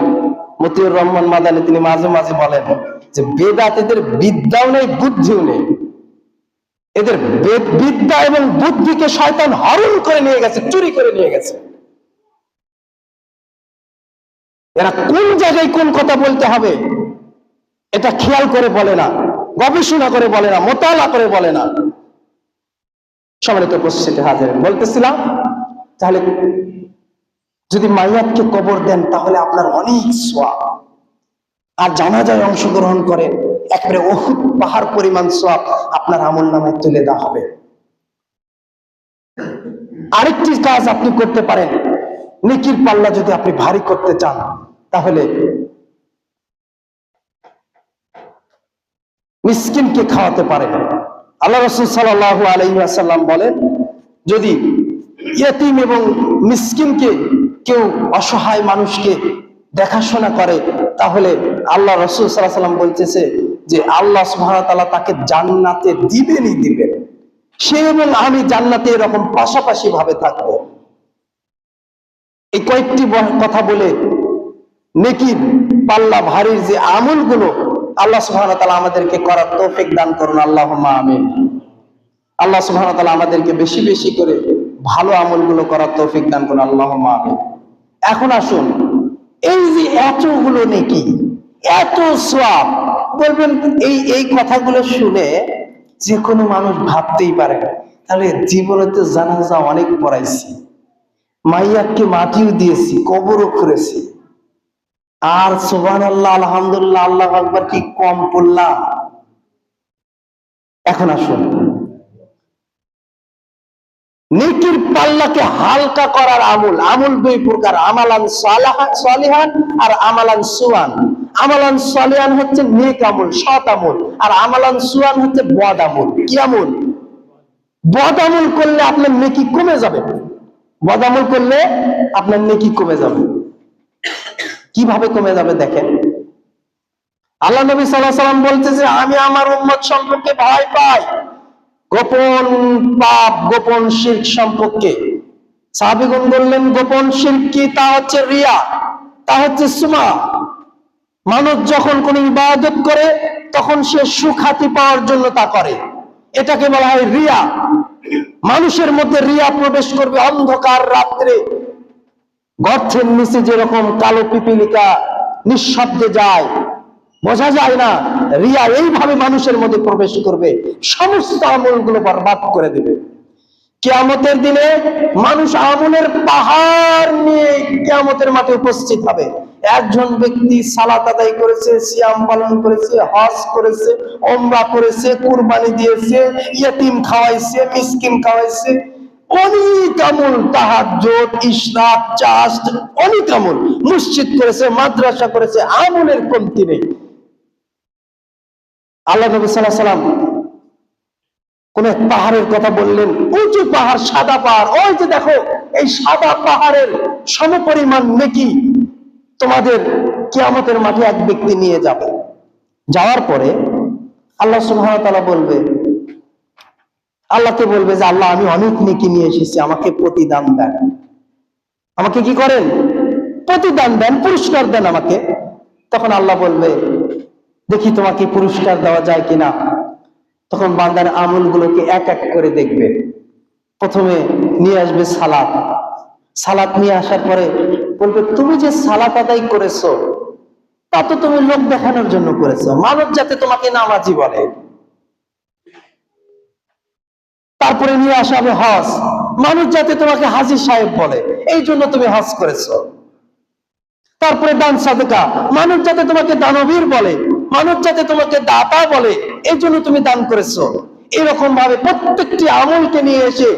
মতিউর রহমান মাদানী, তিনি মাঝে মাঝে বলেন যে বেদাতীদের বিদ্যাও নেই, বুদ্ধিও নেই। এদের বিদ্যা এবং বুদ্ধিকে শয়তান হরণ করে নিয়ে গেছে, চুরি করে নিয়ে গেছে। এরা কোন জায়গায় কোন কথা বলতে হবে এটা খেয়াল করে বলে না, গবেষণা করে বলে না, মোতালা করে বলে না। সম্মানিত উপস্থিতি হাজির, বলতেছিলাম তাহলে যদি মাইয়াতকে কবর দেন তাহলে আপনার অনেক সওয়াব, আর জানাজায় অংশগ্রহণ করেন একবারে উহুদ পাহাড় পরিমাণ সওয়াব আপনার আমলনামায় তুলে দেওয়া হবে। আরেকটি কাজ আপনি করতে পারেন, নেকির পাল্লা যদি আপনি ভারী করতে চান তাহলে মিসকিনকে খাওয়াতে পারেন। আল্লাহ রাসূল সাল্লাল্লাহু আলাইহি ওয়াসাল্লাম বলেন, যদি ইয়েতিম এবং মিসকিনকে কেউ, অসহায় মানুষকে দেখাশোনা করে তাহলে আল্লাহ রাসূল সাল্লাল্লাহু আলাইহি ওয়াসাল্লাম বলতেছে যে আল্লাহ সুবহানাহু ওয়া তাআলা তাকে জান্নাতে দিবেনই দিবেন। সে এবং আমি জান্নাতে এরকম পাশাপাশি ভাবে থাকবো। এই কয়েকটি কথা বলে নেকির পাল্লা ভারীর যে আমলগুলো আল্লাহ সুবহানাহু ওয়া তাআলা আমাদেরকে করার তৌফিক দান করুন, আল্লাহুম্মা আমিন। আল্লাহ সুবহানাহু ওয়া তাআলা আমাদেরকে বেশি বেশি করে ভালো আমলগুলো করার তৌফিক দান করুন, আল্লাহুম্মা আমিন। এখন আসুন, এই যে এতগুলো নেকি, এত সওয়াব, বলবেন এই কথাগুলো শুনে যে কোনো মানুষ ভাবতেই পারে তাহলে জীবনে তো জানাজা অনেক পড়াইছি, মাইয়াকে মাটিও দিয়েছি, কবরও করেছি, আর সুবহানাল্লাহ আলহামদুলিল্লাহ আল্লাহু আকবার কি কম পড়লাম? এখন আসুন, নেকির পাল্লাকে হালকা করার আমল দুই প্রকার, আমালান সালিহান আর আমালান সুয়ান। আমালান সালিহান হচ্ছে নেক আমল, সৎ আমল, আর আমালান সুয়ান হচ্ছে বদ আমল। কি আমল? বদ আমল করলে আপনার নেকি কমে যাবে, বদ আমল করলে আপনার নেকি কমে যাবে। কিভাবে কমে যাবে দেখেন, আল্লাহ নবী সাল্লাল্লাহু আলাইহি ওয়াসাল্লাম বলতেছে, আমি আমার উম্মত সম্পর্কে ভয় পাই গোপন পাপ, গোপন শিরক সম্পর্কে। সাহাবীগণ বললেন, গোপন শিরক কি? তা হচ্ছে রিয়া, তা হচ্ছে সুমা। মানুষ যখন কোন ইবাদত করে তখন সে সুখ্যাতি পাওয়ার জন্য তা করে, এটাকে বলা হয় রিয়া। মানুষের মধ্যে রিয়া প্রবেশ করবে অন্ধকার রাত্রে, গর্তের নিচে যেরকম কালো পিপিলিকা নিঃশব্দে যায়, বোঝা যায় না, রিয়া এইভাবে মানুষের মধ্যে প্রবেশ করবে, সমস্ত আমলগুলো বরবাদ করে দেবে। কিয়ামতের দিনে মানুষ আমলের পাহাড় নিয়ে কিয়ামতের মাঠে উপস্থিত হবে। একজন ব্যক্তি সালাত আদায় করেছে, সিয়াম পালন করেছে, হজ করেছে, ওমরা করেছে, কুরবানি দিয়েছে, ইয়েতিম খাওয়াইছে, মিসকিন খাওয়াইছে, অনেক আমল, তাহাজ্জুদ, ইশরাক, চাষ্ট, অনেক আমল, মসজিদ করেছে, মাদ্রাসা করেছে, আমলের কমতি নেই। আল্লাহ নবী সাল্লাল্লাহু আলাইহি ওয়াসাল্লাম কোন এক পাহাড়ের কথা বললেন, উঁচু পাহাড়, সাদা পাহাড়, ওই যে দেখো এই সাদা পাহাড়ের সমপরিমাণ নেকি তোমাদের কিয়ামতের মাঠে এক ব্যক্তি নিয়ে যাবে। যাওয়ার পরে আল্লাহ সুবহানাহু ওয়া তাআলা বলবে, আল্লাহকে বলবে যে আল্লাহ, আমি অনেক নেকি নিয়ে এসেছি, আমাকে প্রতিদান দেন। আমাকে কি করেন? প্রতিদান দেন, পুরস্কার দেন আমাকে। তখন আল্লাহ বলবে, দেখি তোমাকে পুরস্কার দেওয়া যায় কিনা। তখন বান্দার আমলগুলোকে এক এক করে দেখবে। প্রথমে নিয়ে আসবে সালাত, সালাত নিয়ে আসার পরে বলবে, তুমি যে সালাত আদায় করেছো তা তো তুমি লোক দেখানোর জন্য করেছো, মানুষ যাতে তোমাকে নামাজি বলে। তারপরে নিয়ে আসা হবে হজ, মানুষ যাতে তোমাকে হাজী সাহেব বলে, এই জন্য তুমি হজ করেছো। তারপরে দান সাদকা, মানুষ যাতে তোমাকে দানবীর বলে, মানুষ যাতে তোমাকে দাতা বলে, এই জন্য তুমি দান করেছো। এরকম ভাবে প্রত্যেকটি আমলকে নিয়ে এসে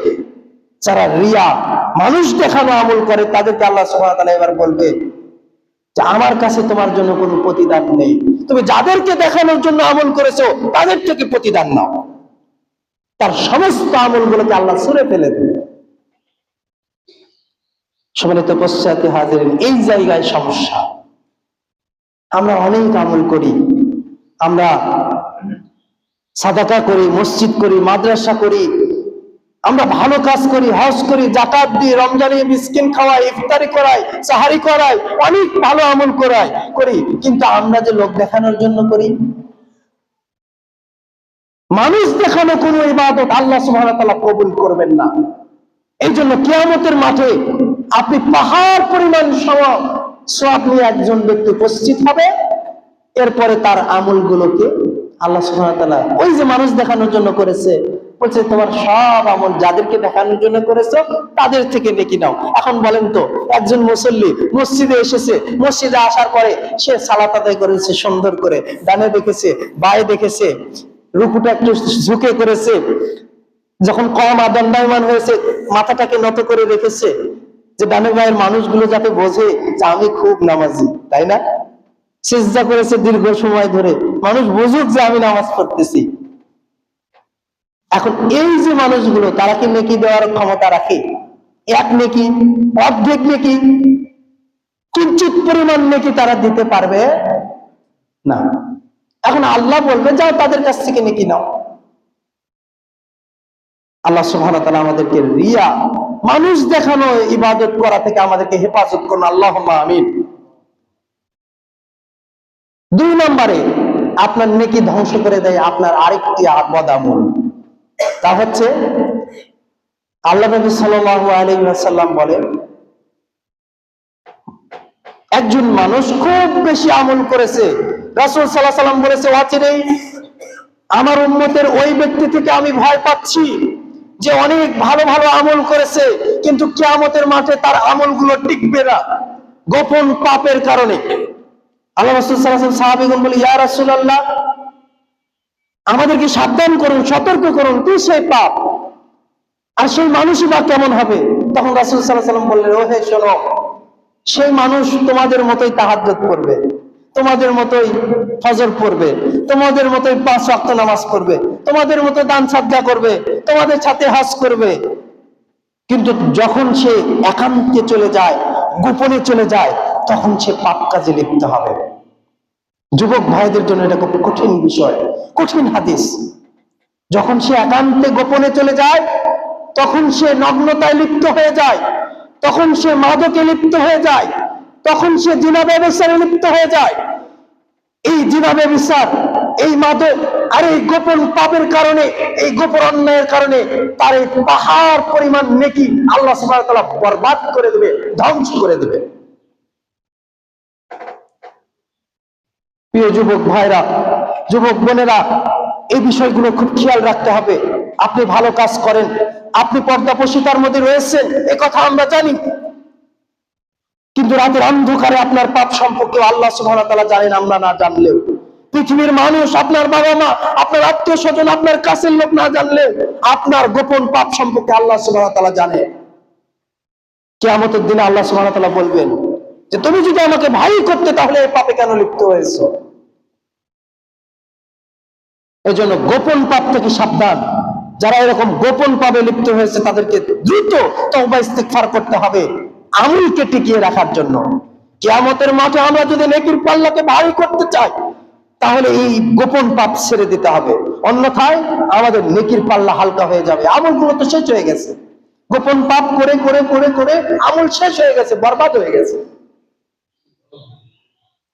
যারা রিয়া, মানুষ দেখানো আমল করে, তাদেরকে আল্লাহ সুবহানাহু ওয়া তাআলা এবার বলবে যে আমার কাছে তোমার জন্য কোনো প্রতিদান নেই, তুমি যাদেরকে দেখানোর জন্য আমল করেছো তাদের থেকে প্রতিদান নাও। তার সমস্ত আমলগুলোকে আল্লাহ ছুঁড়ে ফেলে দেবে। সম্মানিত উপস্থিতি হাজিরিন, এই জায়গায় সমস্যা। আমরা অনেক আমল করি, আমরা সাদাকা করি, মসজিদ করি, মাদ্রাসা করি, আমরা ভালো কাজ করি, হজ করি, যাকাত দিই, রমজানে মিসকিন খাওয়াই, ইফতারি করাই, সাহারি করাই, অনেক ভালো আমল করি, কিন্তু আমরা যে লোক দেখানোর জন্য করি, মানুষ দেখানো কোনো ইবাদত আল্লাহ সুবহানাহু ওয়া তাআলা কবুল করবেন না। এই জন্য কিয়ামতের মাঠে আপনি পাহাড় পরিমাণ সওয়াব নিয়ে একজন ব্যক্তি উপস্থিত হবে। এরপরে তার আমলগুলোকে আল্লাহ সুবহানাহু ওয়া তাআলা ওই যে মানুষ দেখানোর জন্য করেছে বলছে তোমার সব আমল যাদেরকে দেখানোর জন্য করেছো তাদের থেকে নেকি নাও। এখন বলেন তো, একজন মুসল্লি মসজিদে এসেছে, মসজিদে আসার পরে সে সালাত আদায় করেছে সুন্দর করে, ডানে দেখেছে, বায়ে দেখেছে, রুকুটা একটু ঝুঁকে করেছে, যখন কম দণ্ডায়মান হয়েছে মাথাটাকে নত করে রেখেছে, যে ডানে বায়ের মানুষগুলো যাতে বোঝে যে আমি খুব নামাজি, তাই না? সিজদা করেছে দীর্ঘ সময় ধরে, মানুষ বুঝুক যে আমি নামাজ পড়তেছি। এখন এই যে মানুষগুলো, তারা কি নেকি দেওয়ার ক্ষমতা রাখে? এক নেকি, অর্ধেক নেকি, কিঞ্চিত পরিমাণ নেকি তারা দিতে পারবে না। এখন আল্লাহ বলবে যাও তাদের কাছ থেকে নেকি নাও। আল্লাহ সুবহানাহু ওয়া তাআলা আমাদেরকে রিয়া, মানুষ দেখানো ইবাদত করা থেকে আমাদেরকে হেফাজত করুন, আল্লাহুম্মা আমিন। 2 নম্বরে আপনার নেকি ধ্বংস করে দেয় আপনার আরেকটি বদামল, তা হচ্ছে আল্লাহ নবী সাল্লাল্লাহু আলাইহি ওয়াসাল্লাম বলেন, একজন মানুষ খুব বেশি আমল করেছে, রাসূল সাল্লাল্লাহু আলাইহি ওয়াসাল্লাম বলেছে অচিরেই আমার উম্মতের ওই ব্যক্তি থেকে আমি ভয় পাচ্ছি যে অনেক ভালো ভালো আমল করেছে, কিন্তু কিয়ামতের মাঠে তার আমলগুলো টিকবে না গোপন পাপের কারণে। আল্লাহ রাসূল সাল্লাল্লাহু আলাইহি ওয়াসাল্লাম সাহাবীগণ বলে, ইয়া রাসূলুল্লাহ, আমাদেরকে সাবধান করুন, সতর্ক করুন, কি সেই পাপ, আর সেই মানুষই বা কেমন হবে? তখন রাসূল সাল্লাল্লাহু আলাইহি ওয়াসাল্লাম বললেন, ও হে শোনো, সেই মানুষ তোমাদের মতোই তাহাজ্জুদ পড়বে, তোমাদের মতোই ফজর পড়বে, তোমাদের মতোই 5 ওয়াক্ত নামাজ পড়বে, তোমাদের মতো দান সাদকা করবে, তোমাদের সাথে হজ করবে, কিন্তু যখন সে একান্তে চলে যায়, গোপনে চলে যায়, তখন সে পাপ কাজে লিপ্ত হবে। যুবক ভাইদের জন্য এটা খুব কঠিন বিষয়, কঠিন হাদিস। যখন সে একান্তে গোপনে চলে যায়, তখন সে নগ্নতায় লিপ্ত হয়ে যায়, তখন সে মাদকে লিপ্ত হয়ে যায়, তখন সে জিনা ব্যভিচারে লিপ্ত হয়ে যায়। এই জিনা ব্যভিচার, এই মাদক আর এই গোপন পাপের কারণে, এই গোপন অন্যায়ের কারণে তার এই পাহাড় পরিমাণ নেকি আল্লাহ সুবহানাহু ওয়া তাআলা বরবাদ করে দেবে, ধ্বংস করে দেবে। প্রিয় যুবক ভাইরা, যুবক বোনেরা, এই বিষয়গুলো খুব খেয়াল রাখতে হবে। আপনি ভালো কাজ করেন, আপনি পর্দাপোশিতার মধ্যে রয়েছেন, এ কথা আমরা জানি, কিন্তু রাতের অন্ধকারে আপনার পাপ সম্পর্কে আল্লাহ সুবহানাহু ওয়া তাআলা জানেন, আমরা না জানলেও। পৃথিবীর মানুষ, আপনার বাবা মা, আপনার আত্মীয় স্বজন, আপনার কাছের লোক না জানলে আপনার গোপন পাপ সম্পর্কে আল্লাহ সুবহানাহু ওয়া তাআলা জানে। কিয়ামতের দিনে আল্লাহ সুবহানাহু ওয়া তাআলা বলবেন যে তুমি যদি আমাকে ভাই করতে তাহলে এই পাপে কেন লিপ্ত হয়েছো? এজন্য গোপন পাপ থেকে সাবধান। যারা এরকম গোপন পাপে লিপ্ত হয়েছে তাদেরকে দ্রুত তওবা ইস্তিগফার করতে হবে আমলকে টিকিয়ে রাখার জন্য। কিয়ামতের মাঠে আমরা যদি নেকির পাল্লাকে ভারী করতে চাই, তাহলে এই গোপন পাপ ছেড়ে দিতে হবে, অন্যথায় আমাদের নেকির পাল্লা হালকা হয়ে যাবে। আমলগুলো তো শেষ হয়ে গেছে, গোপন পাপ করে করে করে করে আমল শেষ হয়ে গেছে, বরবাদ হয়ে গেছে।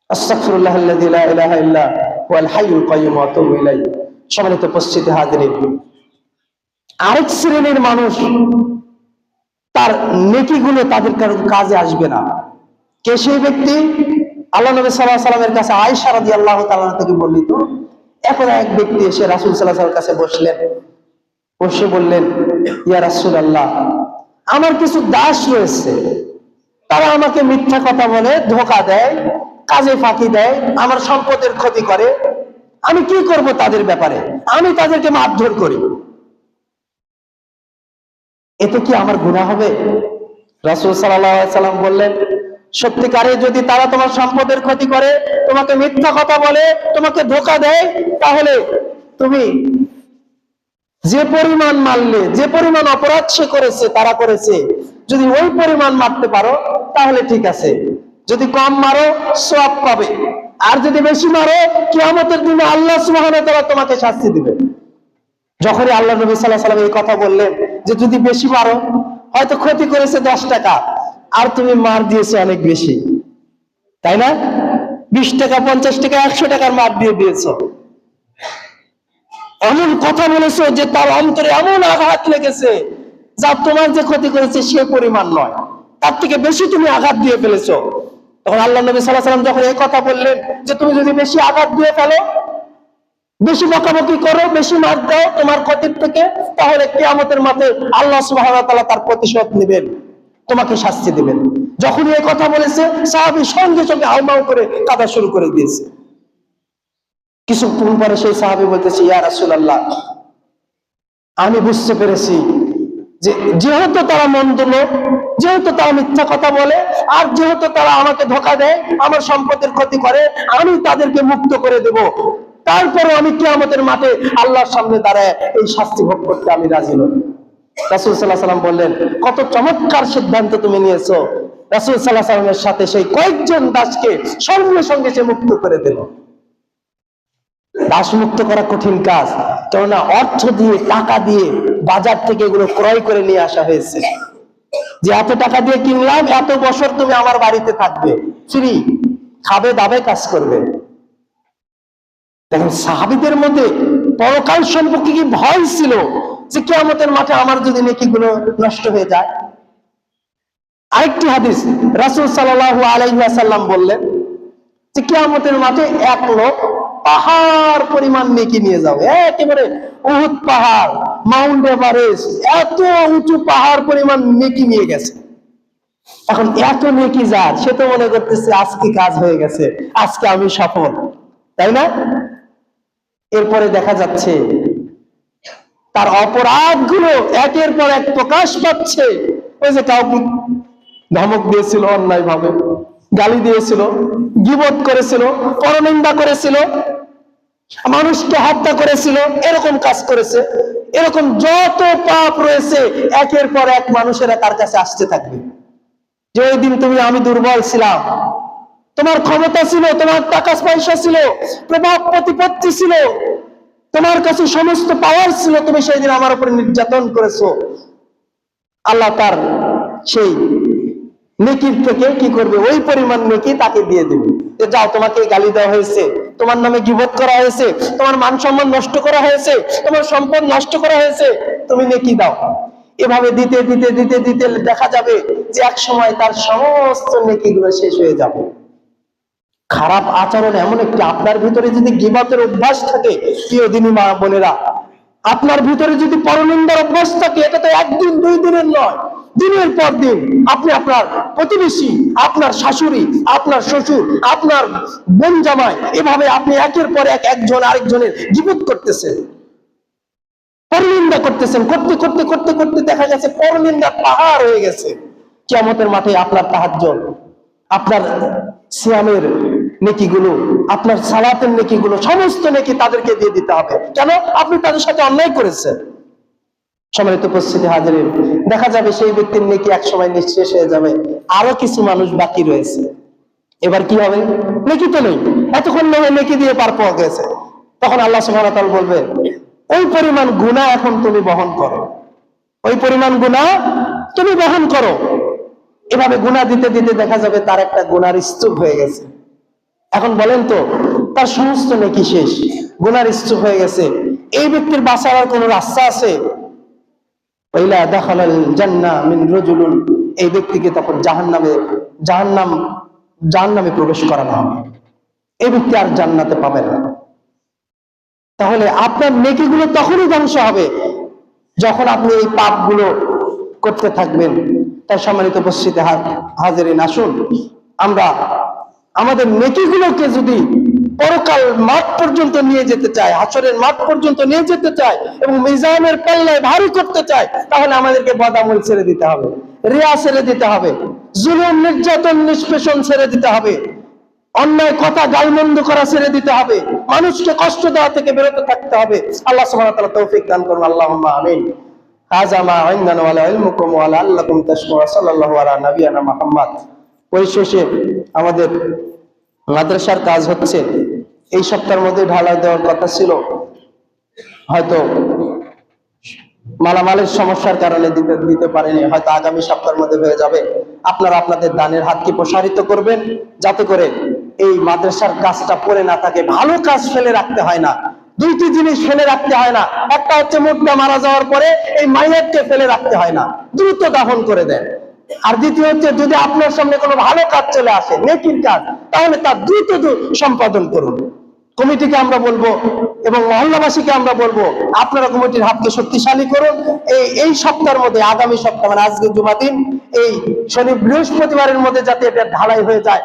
আস্তাগফিরুল্লাহাল্লাযী লা ইলাহা ইল্লা হুয়াল হাইয়ুল কাইয়্যুম ওয়া আতুবু ইলাইহি। সম্মানিত উপস্থিতি হাজিরিন, আরেক শ্রেণীর মানুষ, তার নেকিগুলো তাদের কাজে আসবে না। কে সেই ব্যক্তি? আল্লাহ নবী সাল্লাল্লাহু আলাইহি ওয়াসাল্লামের কাছে আয়েশা রাদিয়াল্লাহু তাআলা থেকে বর্ণিত, এখন এক ব্যক্তি এসে রাসূল সাল্লাল্লাহু আলাইহি ওয়াসাল্লামের কাছে বসলেন, বসে বললেন, ইয়া রাসূলুল্লাহ, আমার কিছু দাস রয়েছে, তারা আমাকে মিথ্যা কথা বলে, ধোঁকা দেয়, কাজে ফাঁকি দেয়, আমার সম্পদের ক্ষতি করে, আমি কি করব তাদের ব্যাপারে? আমি তাদেরকে মারধর করি, এতে কি আমার গুনাহ হবে? রাসূল সাল্লাল্লাহু আলাইহি ওয়াসাল্লাম বললেন, সত্যিকারে যদি তারা তোমার সম্পদের ক্ষতি করে, তোমাকে মিথ্যা কথা বলে, তোমাকে ধোঁকা দেয়, তাহলে তুমি যে পরিমাণ মারলে, যে পরিমাণ অপরাধ সে করেছে, তারা করেছে, যদি ওই পরিমাণ মারতে পারো তাহলে ঠিক আছে, যদি কম মারো সওয়াব পাবে, আর যদি বেশি মারো কিয়ামতের দিনে আল্লাহ সুবহানাহু ওয়া তাআলা তোমাকে শাস্তি দিবে। যখনই আল্লাহ নবী সাল্লাল্লাহু আলাইহি ওয়াসাল্লাম এই কথা বললেন যে যদি বেশি মারো, হয়তো ক্ষতি করেছে 10 টাকা আর তুমি মার দিয়েছো অনেক বেশি, তাই না? 20 টাকা, 50 টাকা, 100 টাকার মার দিয়ে দিয়েছো, এমন কথা বলেছো যে তার অন্তরে এমন আঘাত লেগেছে যা তোমার যে ক্ষতি করেছে সে পরিমাণ নয়, তার থেকে বেশি তুমি আঘাত দিয়ে ফেলেছো। তখন আল্লাহ নবী সাল্লাল্লাহু আলাইহি ওয়াসাল্লাম যখন এই কথা বললেন যে তুমি যদি বেশি আঘাত দিয়ে ফেলো, বেশি বকাবকি করো, বেশি মার দাও তোমার ক্ষতির থেকে, তাহলে কিয়ামতের মাঠে আল্লাহ সুবহানাহু ওয়া তাআলা তার প্রতিশোধ নেবেন, তোমাকে শাস্তি দিবেন। যখন এই কথা বলেছে, সাহাবী সঙ্গে সঙ্গে হাউমাউ করে কাঁদা শুরু করে দিয়েছে। কিছুক্ষণ পরে সেই সাহাবী বলতেছে, ইয়া রাসূলুল্লাহ, আমি বুঝতে পেরেছি যে যেহেতু তারা মন্দ লোক, যেহেতু তারা মিথ্যা কথা বলে, আর যেহেতু তারা আমাকে ধোঁকা দেয়, আমার সম্পদের ক্ষতি করে, আমি তাদেরকে মুক্ত করে দেব। তারপরে আমি কিয়ামতের মাঠে আল্লাহর সামনে দাঁড়ায় এই শাস্তি ভোগ করতে আমি রাজি নই। রাসূল সাল্লাল্লাহু আলাইহি ওয়াসাল্লাম বললেন, কত চমৎকার সিদ্ধান্ত তুমি নিয়েছো। রাসূল সাল্লাল্লাহু আলাইহি ওয়াসাল্লামের সাথে সেই কয়েকজন দাসকে সঙ্গে সঙ্গে সে মুক্ত করে দিল। দাস মুক্ত করা কঠিন কাজ, কেননা অর্থ দিয়ে, টাকা দিয়ে বাজার থেকে এগুলো ক্রয় করে নিয়ে আসা হয়েছে, যে এত টাকা দিয়ে কিনলাম, এত বছর তুমি আমার বাড়িতে থাকবে, ফ্রি, খাবে দাবে, কাজ করবে। দেখেন সাহাবীদের মধ্যে পরকাল সম্পর্কে কি ভয় ছিল, যে কিয়ামতের মাঠে আমার যদি নেকিগুলো নষ্ট হয়ে যায়। আরেকটি হাদিস, রাসূল সাল্লাল্লাহু আলাইহি ওয়াসাল্লাম বললেন যে কিয়ামতের মাঠে এক লোক পাহাড় পরিমাণ নেকি নিয়ে যাবে, একেবারে উহুদ পাহাড়, মাউন্ট এভারেস্ট, এত উঁচু পাহাড় পরিমাণ নেকি নিয়ে গেছে। এখন এত নেকি যার, সে তো মনে করতেছে আজকে কাজ হয়ে গেছে, আজকে আমি সফল, তাই না? এরপরে দেখা যাচ্ছে তার অপরাধগুলো একের পর এক প্রকাশ পাচ্ছে। ওই যে কাউকে ধমক দিয়েছিল অন্যায় ভাবে, গালি দিয়েছিল, গীবত করেছিল, পরনিন্দা করেছিল, মানুষকে হত্যা করেছিল, এরকম কাজ করেছে। এরকম যত পাপ রয়েছে একের পর এক মানুষেরা তার কাছে আসতে থাকবে, যে ওই দিন তুমি, আমি দুর্বল ছিলাম, তোমার ক্ষমতা ছিল, তোমার টাকা পয়সা ছিল, প্রভাব প্রতিপত্তি ছিল, তোমার কাছে সমস্ত পাওয়ার ছিল, তুমি সেই দিন আমার উপরে নির্যাতন করেছো। আল্লাহ তার সেই নেকির থেকে কি করবে, ওই পরিমাণ নেকি তাকে দিয়ে দেবে, যে যাও, তোমাকে গালি দেওয়া হয়েছে, তোমার নামে গীবত করা হয়েছে, তোমার মান সম্মান নষ্ট করা হয়েছে, তোমার সম্পদ নষ্ট করা হয়েছে, তুমি নেকি দাও। এভাবে দিতে দিতে দিতে দিতে দেখা যাবে যে এক সময় তার সমস্ত নেকিগুলো শেষ হয়ে যাবে। খারাপ আচরণ এমন একটি, আপনার ভিতরে যদি গীবতের অভ্যাস থাকে, প্রিয় দিনী মা বোনেরা, আপনার ভিতরে যদি পরনিন্দার অভ্যাস থাকে, এটা তো একদিন দুই দিনের নয়, দিনের পর দিন আপনি আপনার প্রতিবেশী, আপনার শাশুড়ি, আপনার শ্বশুর, আপনার বোন জামাই, এভাবে আপনি একের পর এক একজন আরেকজনের গীবত করতেছেন, পরনিন্দা করতেছেন, করতে করতে করতে করতে দেখা গেছে পরনিন্দা পাহাড় হয়ে গেছে। কিয়ামতের মাঠে আপনার তাহাজ্জুদ, আপনার সিয়ামের নেকিগুলো, আপনার সালাতের নেকিগুলো, সমস্ত নেকি তাদেরকে দিয়ে দিতে হবে। কেন? আপনি তাদের সাথে অন্যায় করেছেন। সম্মানিত উপস্থিতি হাজিরিন, দেখা যাবে সেই ব্যক্তির নেকি এক সময় নিঃশেষ হয়ে যাবে, আরো কিছু মানুষ বাকি রয়েছে। এবার কি হবে? নেকি তো নেই, এতক্ষণ নেকি দিয়ে পার পাওয়া গেছে। তখন আল্লাহ সুবহানাহু ওয়া তাআলা বলবে, ওই পরিমাণ গুনাহ এখন তুমি বহন করো, ওই পরিমাণ গুনাহ তুমি বহন করো। এভাবে গুনাহ দিতে দিতে দেখা যাবে তার একটা গুনার স্তূপ হয়ে গেছে। এখন বলেন তো, তার সমস্ত নেকি শেষ, গুনার স্তূপ হয়ে গেছে, এই ব্যক্তির বাঁচার আর কোনো রাস্তা আছে? ওয়াইলা দাখালাল জান্নাহ মিন রাজুলুন, এই ব্যক্তিকে তখন জাহান্নামে প্রবেশ করানো হবে, এই ব্যক্তি আর জান্নাতে পাবে না। তাহলে আপনার নেকিগুলো তখনই ধ্বংস হবে যখন আপনি এই পাপগুলো করতে থাকবেন। তাই সম্মানিত উপস্থিতি হাজিরিন, আসুন আমরা আমাদের নেকিগুলোকে যদি পরকাল মাঠ পর্যন্ত নিয়ে যেতে চাই, হাসরের মাঠ পর্যন্ত নিয়ে যেতে চাই এবং মিজানের পাল্লায় ভারী করতে চাই, তাহলে আমাদেরকে বদামল ছেড়ে দিতে হবে, রিয়া ছেড়ে দিতে হবে, জুলুম নির্যাতন নিষ্পেষণ ছেড়ে দিতে হবে, অন্যায় কথা গালমন্দ করা ছেড়ে দিতে হবে, মানুষকে কষ্ট দেওয়া থেকে বিরত থাকতে হবে। আল্লাহ সুবহানাহু ওয়া তাআলা তৌফিক দান করুন। আল্লাহুম্মা আমিন। হাযা মা ইনদানা ওয়া লা ইলমুকুম ওয়া লাআল্লাকুম তাশকুরুন। সাল্লাল্লাহু আলা নাবিয়ানা মুহাম্মদ। পরিশেষে আমাদের মাদ্রাসার কাজ হচ্ছে, এই সপ্তাহের মধ্যে ঢালাই দেওয়ার কথা ছিল, হয়তো মালামালের সমস্যার কারণে দিতে পারেনি, হয়তো আগামী সপ্তাহের মধ্যে হয়ে যাবে। আপনারা আপনাদের দানের হাতকে প্রসারিত করবেন, যাতে করে এই মাদ্রাসার কাজটা পড়ে না থাকে। ভালো কাজ ফেলে রাখতে হয় না, দুইটি জিনিস ফেলে রাখতে হয় না। একটা হচ্ছে মুর্দা মারা যাওয়ার পরে এই মাইয়াতকে ফেলে রাখতে হয় না, দ্রুত দাফন করে দেন। আর দ্বিতীয় হচ্ছে, যদি আপনার সামনে কোনো ভালো কাজ চলে আসে, নেকির কাজ, তাহলে তা দ্রুত সম্পাদন করুন। কমিটিকে আমরা বলবো এবং মহল্লাবাসীকে আমরা বলবো, আপনারা কমিটির হাতকে শক্তিশালী করুন। এই সপ্তাহের মধ্যে, আগামী সপ্তাহ মানে আজকে জুমা দিন, এই শনি বৃহস্পতিবারের মধ্যে যাতে এটা ঢালাই হয়ে যায়,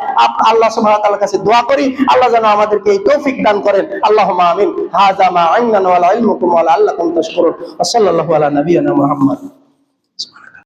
আল্লাহ সুবহানাহু ওয়া তাআলার কাছে দোয়া করি, আল্লাহ যেন আমাদেরকে এই তৌফিক দান করেন। আল্লাহুম্মা আমিন। হাযা মা ইনদানা ওয়া লা ইলমুকুম ওয়া লাআল্লাকুম তাশকুরুন। ওয়া সাল্লাল্লাহু আলা নাবিয়িনা মুহাম্মদ।